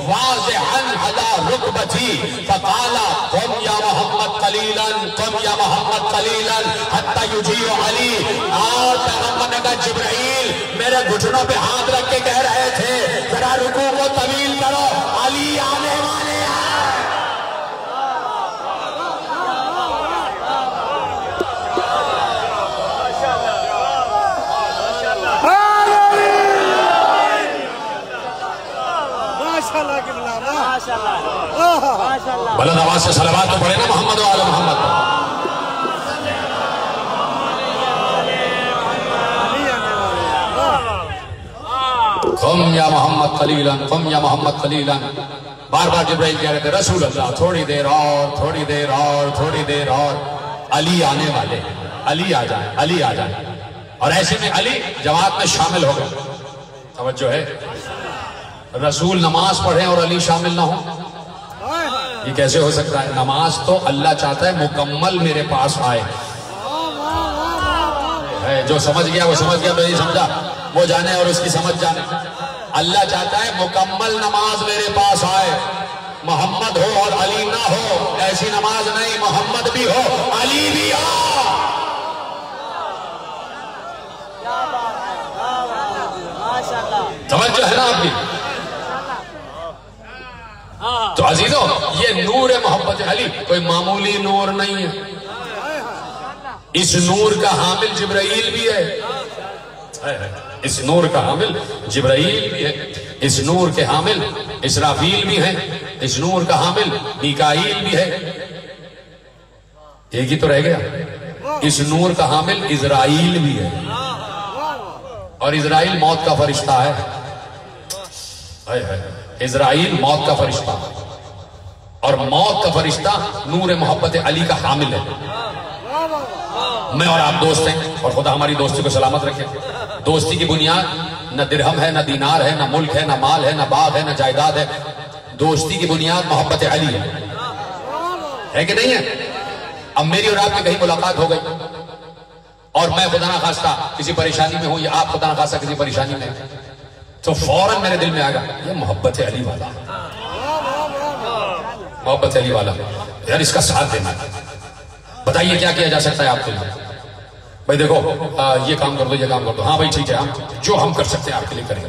واضحا علی رکبتی فقال قم یا محمد قلیلا, قم یا محمد قلیلا حتی یجیع علی. اور پیغمبر نے کہا جبرائیل میرے گھٹنوں پہ ہاتھ رکھ کے کہہ رہے تھے ذرا رکوع کو طویل کرو, علی آنے والے ہیں. بلند آواز سے صلوات تو پڑھے نا محمد و آل محمد. قم یا محمد قلیلا, قم یا محمد قلیلا. بار بار جبرائیل کہہ رہے تھے رسول اللہ تھوڑی دیر اور, تھوڑی دیر اور, تھوڑی دیر اور, علی آنے والے, علی آ جائیں, علی آ جائیں. اور ایسے میں علی جماعت میں شامل ہو گئے. توجہ ہے, رسول نماز پڑھیں اور علی شامل نہ ہو, یہ کیسے ہو سکتا ہے؟ نماز تو اللہ چاہتا ہے مکمل میرے پاس آئے. جو سمجھ گیا وہ سمجھ گیا, تو یہ سمجھا وہ جانے اور اس کی سمجھ جانے. اللہ چاہتا ہے مکمل نماز میرے پاس آئے. محمد ہو اور علی نہ ہو ایسی نماز نہیں. محمد بھی ہو علی بھی ہو. سمجھ جو ہے نا آپ کی. تو عزیزو یہ نور محبت علی کوئی معمولی نور نہیں ہے. اس نور کا حامل جبرائیل بھی ہے. اس نور کا حامل جبرائیل بھی ہے. اس نور کے حامل اسرافیل بھی ہیں. اس نور کا حامل میکائیل بھی ہے. ایک ہی تو رہ گیا. اس نور کا حامل اسرائیل بھی ہے. اور اسرائیل موت کا فرشتہ ہے. اسرائیل موت کا فرشتہ اور موت کا فرشتہ نور محبت علی کا حامل ہے. میں اور آپ دوست ہیں اور خدا ہماری دوستی کو سلامت رکھے. دوستی کی بنیاد نہ درہم ہے نہ دینار ہے نہ ملک ہے نہ مال ہے نہ باغ ہے نہ جائیداد ہے. دوستی کی بنیاد محبت علی ہے کہ نہیں ہے؟ اب میری اور آپ کی کہیں ملاقات ہو گئی اور میں خدا نہ خواستہ کسی پریشانی میں ہوں یا آپ خدا نہ خواستہ کسی پریشانی میں تو فوراً میرے دل میں آ گیا یہ محبت علی والا. محبت علی والا یار اس کا ساتھ دینا. بتائیے کیا کیا جا سکتا ہے آپ کے لیے؟ بھائی دیکھو یہ کام کر دو یہ کام کر دو. ہاں بھائی ٹھیک ہے ہم جو ہم کر سکتے ہیں آپ کے لیے کریں گے.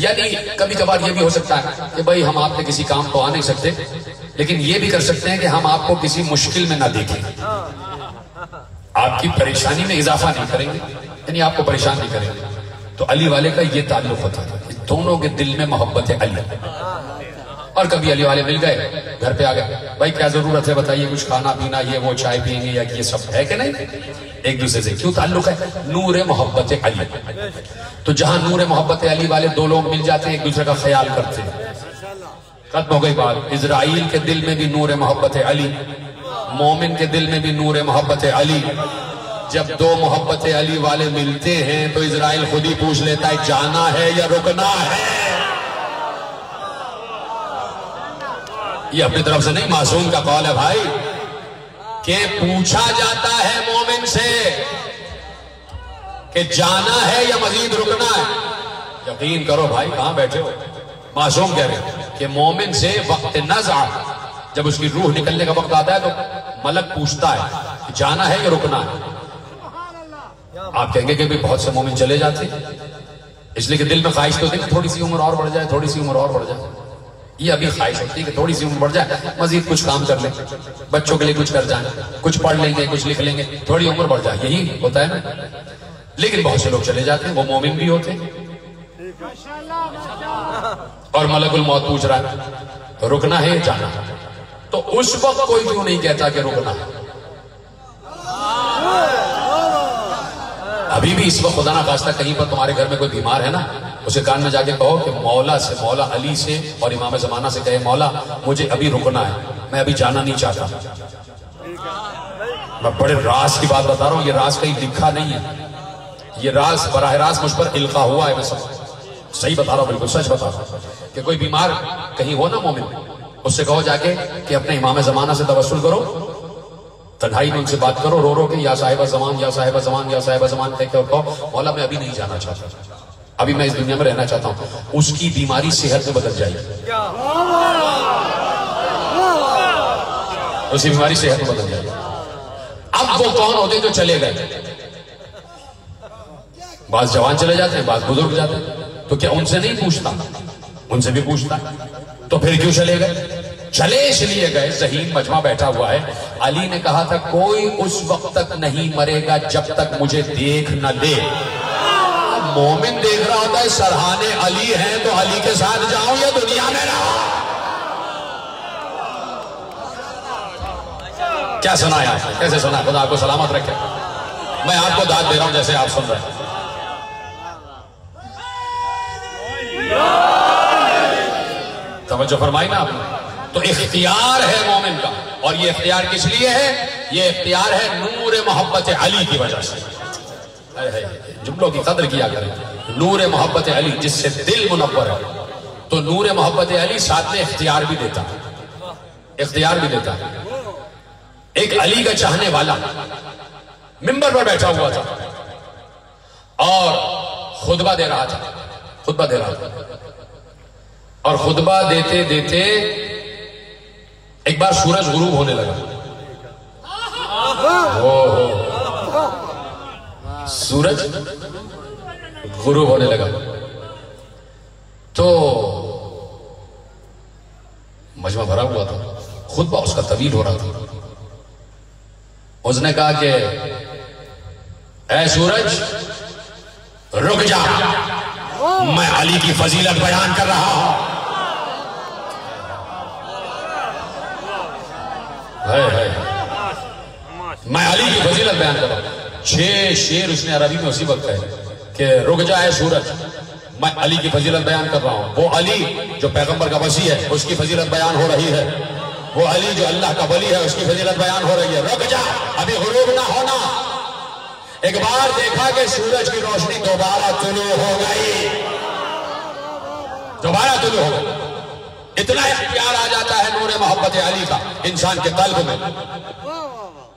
یعنی کبھی کبھار یہ بھی ہو سکتا ہے کہ بھائی ہم آپ نے کسی کام کو آ نہیں سکتے لیکن یہ بھی کر سکتے ہیں کہ ہم آپ کو کسی مشکل میں نہ دیکھیں. آپ کی پریشانی میں اضافہ نہیں کریں گے یعنی آپ کو پریشان نہیں کریں گے. تو علی والے کا یہ تعلق ہوتا ہے دونوں کے دل میں محبت علی. اور کبھی علی والے مل گئے گھر پہ آ گئے بھائی کیا ضرورت ہے بتائیے کچھ کھانا پینا یہ وہ چائے پئیں گے یا یہ سب ہے کہ نہیں. ایک دوسرے سے کیوں تعلق ہے؟ نور محبت علی. تو جہاں نور محبت علی والے دو لوگ مل جاتے ہیں ایک دوسرے کا خیال کرتے ہیں ختم ہو گئی بات. اسرائیل کے دل میں بھی نور محبت علی مومن کے دل میں بھی نور محبت علی. جب دو محبت علی والے ملتے ہیں تو اسرائیل خود ہی پوچھ لیتا ہے جانا ہے یا رکنا ہے. یہ اپنی طرف سے نہیں معصوم کا قول ہے بھائی کہ پوچھا جاتا ہے مومن سے کہ جانا ہے یا مزید رکنا ہے. یقین کرو بھائی کہاں بیٹھے ہو. معصوم کہہ رہے کہ مومن سے وقت نزع جب اس کی روح نکلنے کا وقت آتا ہے تو ملک پوچھتا ہے کہ جانا ہے یا رکنا ہے. آپ کہیں گے کہ بھی بہت سے مومن چلے جاتے ہیں اس لیے کہ دل میں خواہش تو ہوتی ہے کہ تھوڑی سی عمر اور بڑھ جائے تھوڑی سی عمر اور بڑھ جائے. یہ ابھی خواہش ہوتی ہے کہ تھوڑی سی عمر بڑھ جائے مزید کچھ کام کر لیں بچوں کے لیے کچھ کر جائیں کچھ پڑھ لیں گے کچھ لکھ لیں گے تھوڑی عمر بڑھ جائے. یہی ہوتا ہے نا. لیکن بہت سے لوگ چلے جاتے ہیں وہ مومن بھی ہوتے ہیں اور ملک الموت پوچھ رہا ہے رکنا ہے جانا. تو اس وقت کوئی کیوں نہیں کہتا کہ رکنا ہے. ابھی بھی اس وقت خدا نہ خواستہ کہیں پر تمہارے گھر میں کوئی بیمار ہے نا اسے کان میں جا کے کہو کہ مولا سے مولا علی سے اور امام زمانہ سے کہے مولا مجھے ابھی رکنا ہے میں ابھی جانا نہیں چاہتا. میں بڑے راز کی بات بتا رہا ہوں. یہ راز کہیں لکھا نہیں ہے. یہ راز براہ راست مجھ پر القا ہوا ہے. میں صحیح بتا رہا ہوں بالکل سچ بتا رہا ہوں کہ کوئی بیمار کہیں ہو نا مومن اس سے کہو جا کے کہ اپنے امام زمانہ سے توسل کرو تنہائی میں ان سے بات کرو رو رو کہ یا صاحب زمان یا صاحب زمان یا صاحب زمان کہہ کے کہو مولا میں ابھی نہیں جانا چاہتا ابھی میں اس دنیا میں رہنا چاہتا ہوں. اس کی بیماری صحت میں بدل جائے گی. اس کی بیماری صحت میں بدل جائے گی. اب وہ کون ہوتے جو چلے گئے؟ بعض جوان چلے جاتے ہیں بعض بزرگ جاتے ہیں. تو کیا ان سے نہیں پوچھتا؟ ان سے بھی پوچھتا. تو پھر کیوں چلے گئے؟ چلے اس لیے گئے ذہین مجمع بیٹھا ہوا ہے. علی نے کہا تھا کوئی اس وقت تک نہیں مرے گا جب تک مجھے دیکھ نہ لے. مومن دیکھ رہا ہوتا ہے سرحانے علی ہیں تو علی کے ساتھ جاؤں یا دنیا میں رہو. کیا سنایا کیسے سنا؟ خدا آپ کو سلامت رکھے. میں آپ کو داد دے رہا ہوں جیسے آپ سن رہے ہیں. توجہ فرمائی نا آپ نے. تو اختیار ہے مومن کا اور یہ اختیار کس لیے ہے؟ یہ اختیار ہے نور محبت علی کی وجہ سے. جملوں کی قدر کیا کریں. نور محبت علی جس سے دل منور ہے تو نور محبت علی ساتھ میں اختیار بھی دیتا ہے. اختیار بھی دیتا ہے. ایک علی کا چاہنے والا منبر پر بیٹھا ہوا تھا اور خطبہ دے رہا تھا، اور خطبہ دیتے دیتے ایک بار سورج غروب ہونے لگا. سورج غروب ہونے لگا تو مجمع بھرا ہوا تھا، خطبہ اس کا طویل ہو رہا تھا. اس نے کہا کہ اے سورج رک جا، میں علی کی فضیلت بیان کر رہا ہوں. میں علی کی فضیلت بیان کر رہا ہوں. 6 شعر اس نے عربی میں اسی وقت کہے کہ رک جا اے سورج، میں علی کی فضیلت بیان کر رہا ہوں. وہ علی جو پیغمبر کا وصی ہے اس کی فضیلت بیان ہو رہی ہے. وہ علی جو اللہ کا ولی ہے اس کی فضیلت بیان ہو رہی ہے. رک جا، ابھی غروب نہ ہونا. ایک بار دیکھا کہ سورج کی روشنی دوبارہ طلوع ہو گئی، اتنا اختیار آ جاتا ہے نور محبت علی کا انسان کے قلب میں.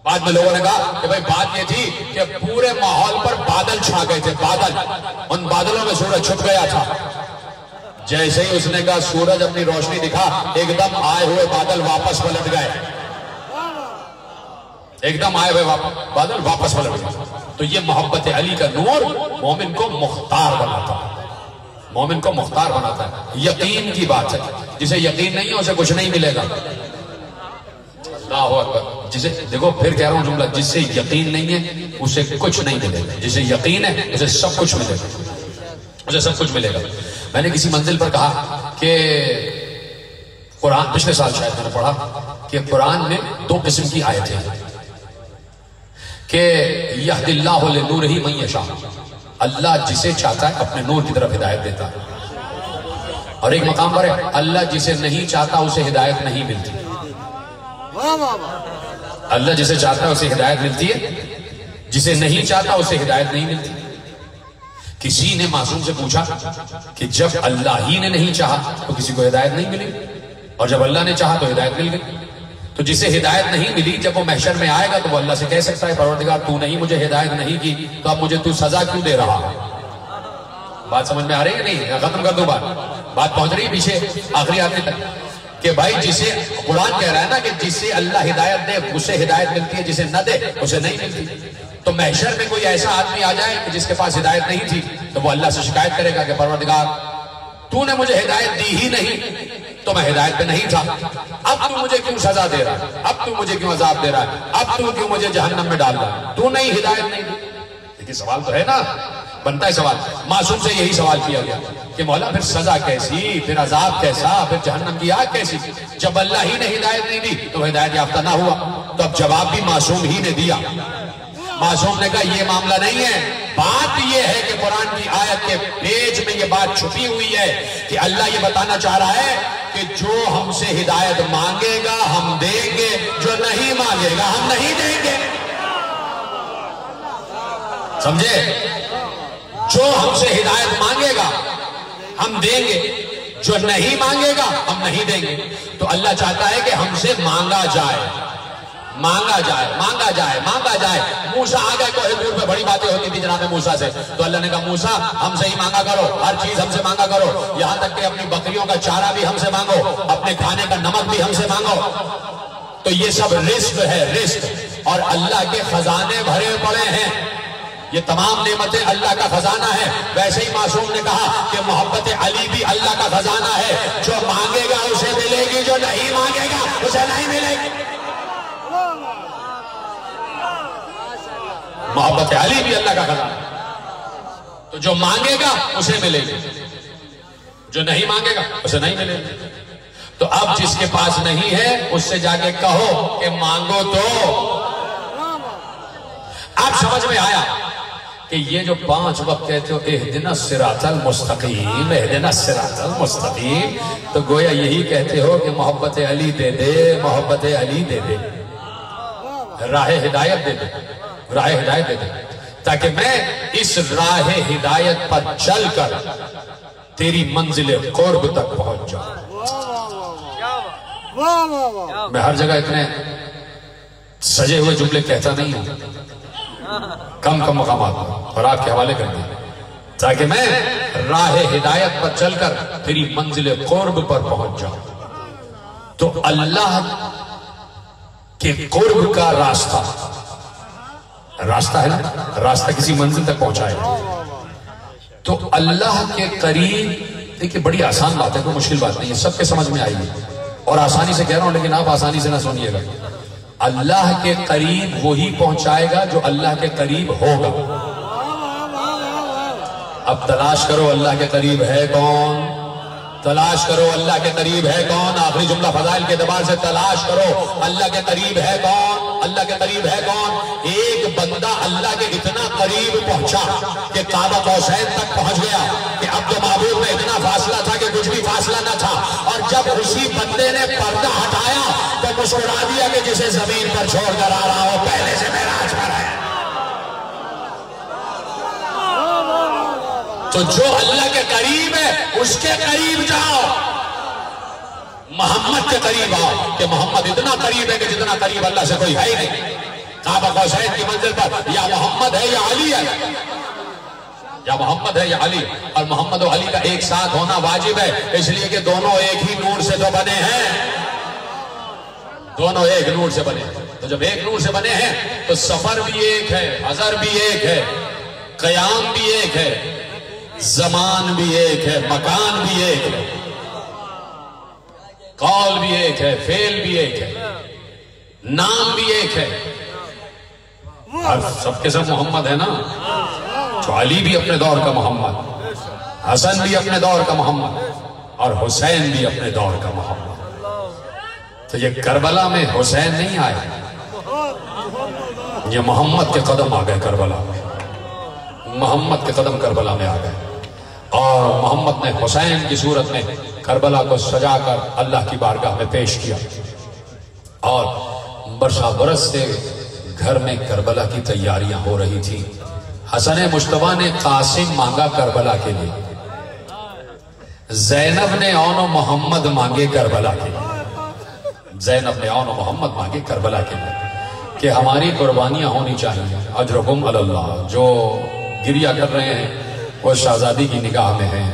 بعد میں لوگوں نے کہا کہ بھائی بات یہ تھی کہ پورے ماحول پر بادل چھا گئے تھے، ان بادلوں میں سورج چھپ گیا تھا. جیسے ہی اس نے کہا سورج اپنی روشنی دکھا، ایک دم آئے ہوئے بادل واپس پلٹ گئے. بادل واپس پلٹ گئے. تو یہ محبت علی کا نور مومن کو مختار بناتا ہے. یقین کی بات ہے، جسے یقین نہیں ہے اسے کچھ نہیں ملے گا. اللہ اکبر. جسے دیکھو پھر کہہ رہا ہوں جملہ، جسے یقین نہیں ہے اسے کچھ نہیں ملے گا، جسے یقین ہے اسے سب کچھ ملے گا. میں نے کسی منزل پر کہا کہ قرآن، پچھلے سال شاید میں نے پڑھا کہ قرآن میں 2 قسم کی آیتیں ہیں کہ یہد اللہ لنورہ من یشاء، اللہ جسے چاہتا ہے اپنے نور کی طرف ہدایت دیتا ہے. اور ایک مقام پر ہے اللہ جسے نہیں چاہتا اسے ہدایت نہیں ملتی. اللہ جسے چاہتا ہے اسے ہدایت ملتی ہے، جسے نہیں چاہتا اسے ہدایت نہیں ملتی. کسی نے معصوم سے پوچھا کہ جب اللہ ہی نے نہیں چاہا تو کسی کو ہدایت نہیں ملی، اور جب اللہ نے چاہا تو ہدایت مل گئی. تو جسے ہدایت نہیں ملی جب وہ محشر میں آئے گا تو وہ اللہ سے کہہ سکتا ہے پروردگار تو نہیں مجھے ہدایت نہیں کی تو اب مجھے تو سزا کیوں دے رہا ہے. بات سمجھ میں آ رہی ہے نہیں؟ ختم کر دوں بات پہنچ رہی ہے پیچھے آخری آدمی تک کہ بھائی جسے قرآن کہہ رہا ہے نا کہ جسے اللہ ہدایت دے اسے ہدایت ملتی ہے، جسے نہ دے اسے نہیں ملتی. تو محشر میں کوئی ایسا آدمی آ جائے کہ جس کے پاس ہدایت نہیں تھی تو وہ اللہ سے شکایت کرے گا کہ پروردگار تو نے مجھے ہدایت دی ہی نہیں، تو میں ہدایت پہ نہیں تھا، اب تو مجھے کیوں سزا دے رہا ہے، اب تو مجھے کیوں عذاب دے رہا ہے، اب تو کیوں مجھے جہنم میں ڈال رہا ہے، تو نہیں ہدایت نہیں دی. لیکن سوال تو ہے نا، بنتا ہے سوال. معصوم سے یہی سوال کیا گیا کہ مولا پھر سزا کیسی، پھر عذاب کیسا، پھر جہنم کی آگ کیسی؟ جب اللہ ہی نے ہدایت نہیں دی تو ہدایت یافتہ نہ ہوا. تو اب جواب بھی معصوم ہی نے دیا. معصوم نے کہا یہ معاملہ نہیں ہے، بات یہ ہے کہ قرآن کی آیت کے پیج میں یہ بات چھپی ہوئی ہے کہ اللہ یہ بتانا چاہ رہا ہے کہ جو ہم سے ہدایت مانگے گا ہم دیں گے، جو نہیں مانگے گا ہم نہیں دیں گے. سمجھے؟ جو ہم سے ہدایت مانگے گا ہم دیں گے، جو نہیں مانگے گا ہم نہیں دیں گے. تو اللہ چاہتا ہے کہ ہم سے مانگا جائے. موسیٰ آ گئے کوہ طور پہ، بڑی باتیں ہوتی تھی جناب موسیٰ سے. تو اللہ نے کہا موسیٰ ہم سے ہی مانگا کرو، ہر چیز ہم سے مانگا کرو، یہاں تک کہ اپنی بکریوں کا چارہ بھی ہم سے مانگو، اپنے کھانے کا نمک بھی ہم سے مانگو. تو یہ سب رزق ہے، رزق. اور اللہ کے خزانے بھرے پڑے ہیں، یہ تمام نعمتیں اللہ کا خزانہ ہے. ویسے ہی معصوم نے کہا کہ محبت علی بھی اللہ کا خزانہ ہے، جو مانگے گا اسے ملے گی، جو نہیں مانگے گا اسے نہیں ملے گی. محبت علی بھی اللہ کا خزانہ ہے. تو جو مانگے گا اسے ملے گی، جو نہیں مانگے گا اسے نہیں ملے گی. تو اب جس کے پاس نہیں ہے اس سے جا کے کہو کہ مانگو تو. اب سمجھ میں آیا کہ یہ جو 5 وقت کہتے ہو اہدنا الصراط المستقیم، اہدنا الصراط المستقیم، تو گویا یہی کہتے ہو کہ محبت علی دے دے، محبت علی دے دے، راہ ہدایت دے دے، راہ ہدایت دے دے، تاکہ میں اس راہ ہدایت پر چل کر تیری منزل قرب تک پہنچ جاؤں. میں ہر جگہ اتنے سجے ہوئے جملے کہتا نہیں ہوں، کم مقامات پر اور آپ کے حوالے کر دیں. تاکہ میں راہ ہدایت پر چل کر تیری منزل قرب پر پہنچ جاؤں۔ تو اللہ کے قرب کا راستہ ہے نا، راستہ کسی منزل تک پہنچائے، تو اللہ کے قریب، دیکھیں بڑی آسان بات ہے، کوئی مشکل بات نہیں ہے، سب کے سمجھ میں آئی ہے اور آسانی سے کہہ رہا ہوں، لیکن آپ آسانی سے نہ سنیے گا۔ اللہ کے قریب وہی پہنچائے گا جو اللہ کے قریب ہوگا۔ اب تلاش کرو اللہ کے قریب ہے کون، تلاش کرو اللہ کے قریب ہے کون، آخری جملہ فضائل کے اعتبار سے تلاش کرو اللہ کے قریب ہے کون، اللہ کے قریب ہے کون۔ ایک بندہ اللہ کے اتنا قریب پہنچا کہ کعبہ قوسین تک پہنچ گیا کہ اب تو معبود میں اتنا فاصلہ تھا کہ کچھ بھی فاصلہ نہ تھا، اور جب اسی بندے نے پردہ ہٹایا تو مسکرا دیا کہ جسے زمین پر چھوڑ کر آ رہا ہو پہلے سے معراج پر ہے۔ تو جو اللہ کے قریب ہے اس کے قریب جاؤ، محمد کے قریب آؤ کہ محمد اتنا قریب ہے کہ جتنا قریب اللہ سے کوئی ہے ہی نہیں۔ کعبہ قوسین کی منزل پر یا محمد ہے یا علی ہے، یا محمد ہے یا علی، اور محمد و علی کا ایک ساتھ ہونا واجب ہے، اس لیے کہ دونوں ایک ہی نور سے تو بنے ہیں، دونوں ایک نور سے بنے۔ تو جب ایک نور سے بنے ہیں تو سفر بھی ایک ہے، حضر بھی ایک ہے، قیام بھی ایک ہے، زمان بھی ایک ہے، مکان بھی ایک ہے، قول بھی ایک ہے، فعل بھی ایک ہے، نام بھی ایک ہے، اور سب کے سب محمد ہے نا۔ تو علی بھی اپنے دور کا محمد، حسن بھی اپنے دور کا محمد، اور حسین بھی اپنے دور کا محمد۔ تو یہ کربلا میں حسین نہیں آئے، یہ محمد کے قدم آ گئے کربلا میں، محمد کے قدم کربلا میں آ گئے، اور محمد نے حسین کی صورت میں کربلا کو سجا کر اللہ کی بارگاہ میں پیش کیا، اور برسا برس سے گھر میں کربلا کی تیاریاں ہو رہی تھی۔ حسن مجتبیٰ نے قاسم مانگا کربلا کے لیے، زینب نے اون و محمد مانگے کربلا کے لیے، زینب نے اون و محمد مانگے کربلا کے لیے کہ ہماری قربانیاں ہونی چاہیے، اجرکم علی اللہ۔ جو گریہ کر رہے ہیں وہ شہزادی کی نگاہ میں ہیں،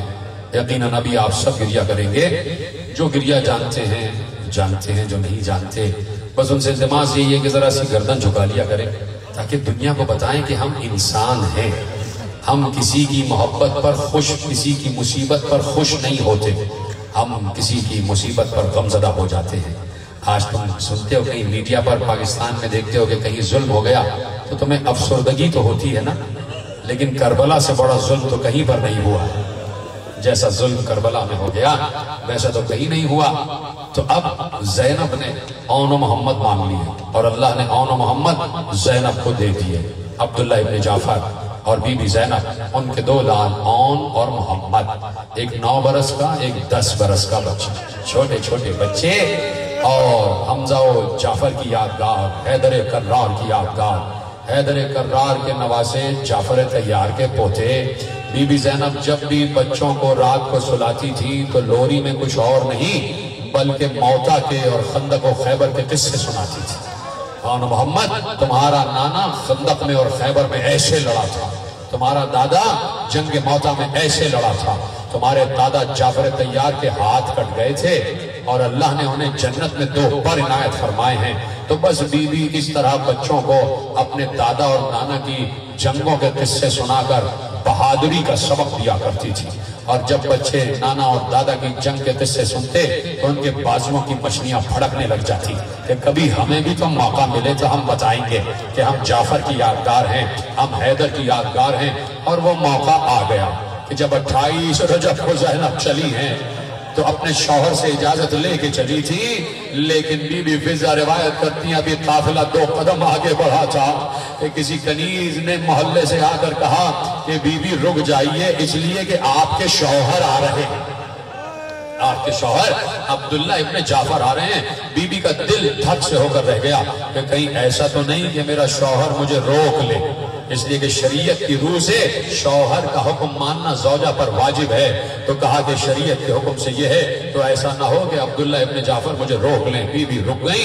یقیناً ابھی آپ سب گریہ کریں گے، جو گریہ جانتے ہیں جانتے ہیں، جو نہیں جانتے بس ان سے التماس یہی ہے کہ ذرا سی گردن جھکا لیا کریں، تاکہ دنیا کو بتائیں کہ ہم انسان ہیں، ہم کسی کی محبت پر خوش، کسی کی مصیبت پر خوش نہیں ہوتے، ہم کسی کی مصیبت پر غمزدہ ہو جاتے ہیں۔ آج تم سنتے ہو کہیں میڈیا پر پاکستان میں دیکھتے ہو کہ کہیں ظلم ہو گیا تو تمہیں افسردگی تو ہوتی ہے نا، لیکن کربلا سے بڑا ظلم تو کہیں پر نہیں ہوا، جیسا ظلم کربلا میں ہو گیا ویسا تو کہیں نہیں ہوا۔ تو اب زینب نے اون و محمد مانگ لیے، اور اللہ نے اون و محمد زینب کو دے دیے، عبداللہ ابن جعفر اور بی بی زینب، ان کے دو لال اون اور محمد، ایک 9 برس کا ایک 10 برس کا بچہ، چھوٹے چھوٹے بچے، اور حمزہ و جعفر کی یادگار، حیدر کرار کی یادگار، حیدر کرار کے نواسے، جعفر طیار کے پوتے۔ بی بی زینب جب بھی بچوں کو رات کو سلاتی تھی تو لوری میں کچھ اور نہیں بلکہ موتا کے اور خندق و خیبر کے قصے سناتی تھی۔ اون محمد، تمہارا نانا خندق میں اور خیبر میں ایسے لڑا تھا، تمہارا دادا جنگ موتا میں ایسے لڑا تھا، تمہارے دادا جعفر طیار کے ہاتھ کٹ گئے تھے اور اللہ نے انہیں جنت میں 2 پر عنایت فرمائے ہیں۔ تو بس بی بی اس طرح بچوں کو اپنے دادا اور نانا کی جنگوں کے قصے سنا کر بہادری کا سبق دیا کرتی تھی، اور جب بچے نانا اور دادا کی جنگ کے قصے سنتے تو ان کے بازوؤں کی مچھلیاں پھڑکنے لگ جاتی کہ کبھی ہمیں بھی تو موقع ملے تو ہم بتائیں گے کہ ہم جعفر کی یادگار ہیں، ہم حیدر کی یادگار ہیں۔ اور وہ موقع آ گیا کہ جب 28 رجب کو زینب چلی ہیں تو اپنے شوہر سے اجازت لے کے چلی تھی، لیکن بی بی فضہ روایت کرتی ہیں ابھی قافلہ 2 قدم آگے بڑھا تھا کہ کسی کنیز نے محلے سے آ کر کہا کہ بی بی رک جائیے، اس لیے کہ آپ کے شوہر آ رہے ہیں، آپ کے شوہر عبداللہ ابن جعفر آ رہے ہیں۔ بی بی کا دل دھک سے ہو کر رہ گیا کہ کہیں ایسا تو نہیں کہ میرا شوہر مجھے روک لے، اس لیے کہ شریعت کی روح سے شوہر کا حکم ماننا زوجہ پر واجب ہے۔ تو کہا کہ شریعت کے حکم سے یہ ہے تو ایسا نہ ہو کہ عبداللہ ابن جعفر مجھے روک لیں۔ بی بی رک گئی،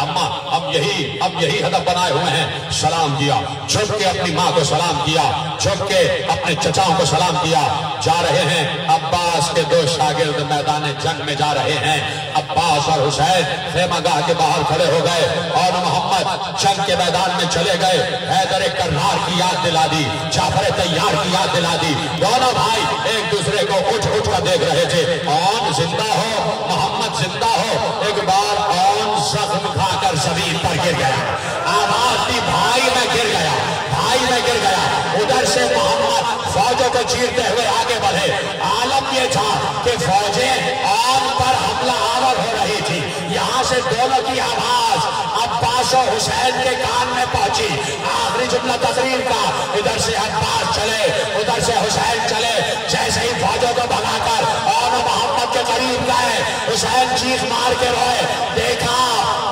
اما اب یہی ہدف بنائے ہوئے ہیں. سلام کیا، جھک کے اپنی ماں کو سلام کیا، جھک کے اپنے چچاؤں کو سلام کیا. جا رہے ہیں عباس کے 2 شاگرد میدان جنگ میں جا رہے ہیں. عباس اور حسین خیمہ گاہ کے باہر کھڑے ہو گئے اور محمد جنگ کے میدان میں چلے گئے. حیدر کرار کی یاد دلا دی، جعفر طیار کی یاد دلا دی. دونوں بھائی ایک دوسرے کو اٹھ کر دیکھ رہے تھے. اون زندہ ہو، محمد زندہ ہو. ایک بار اون زخم کھا کر زمین پر گر گیا. آواز دی، بھائی میں گر گیا، بھائی میں گر گیا. ادھر سے محمد فوجوں کو چیرتے ہوئے آگے بڑھے. عالم یہ تھا کہ فوجیں اون پر حملہ آور ہو رہی تھی. یہاں سے دونوں کی آواز عباس و حسین کے کان میں پہنچی. آخری جملہ تقریر کا، ادھر سے عباس چلے، ادھر سے حسین چلے. جیسے ہی فوجوں کو بھگا کر اون محمد کے قریب گئے، حسین چیخ مار کے روئے. دیکھا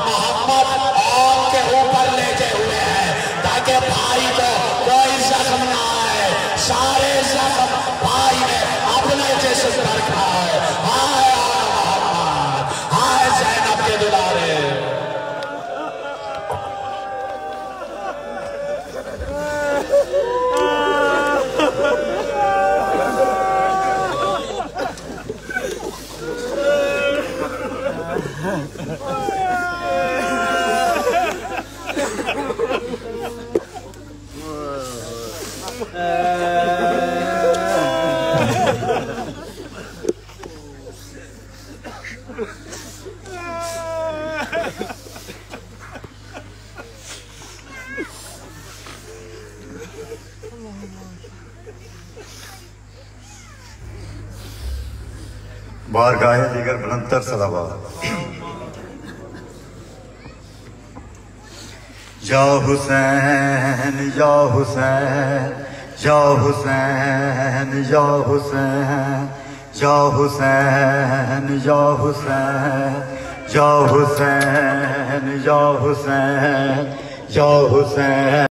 محمد اون کے اوپر لیٹے ہوئے ہیں تاکہ بھائی کو کوئی زخم نہ آئے. سارے زخم بھائی نے اپنے جسم پر کھائے. ہائے محمد، ہائے زینب کے دلارے. بارگاہ دیگر بلندتر صلوات. یا حسین یا حسین یا حسین یا حسین یا حسین یا حسین یا حسین یا حسین یا حسین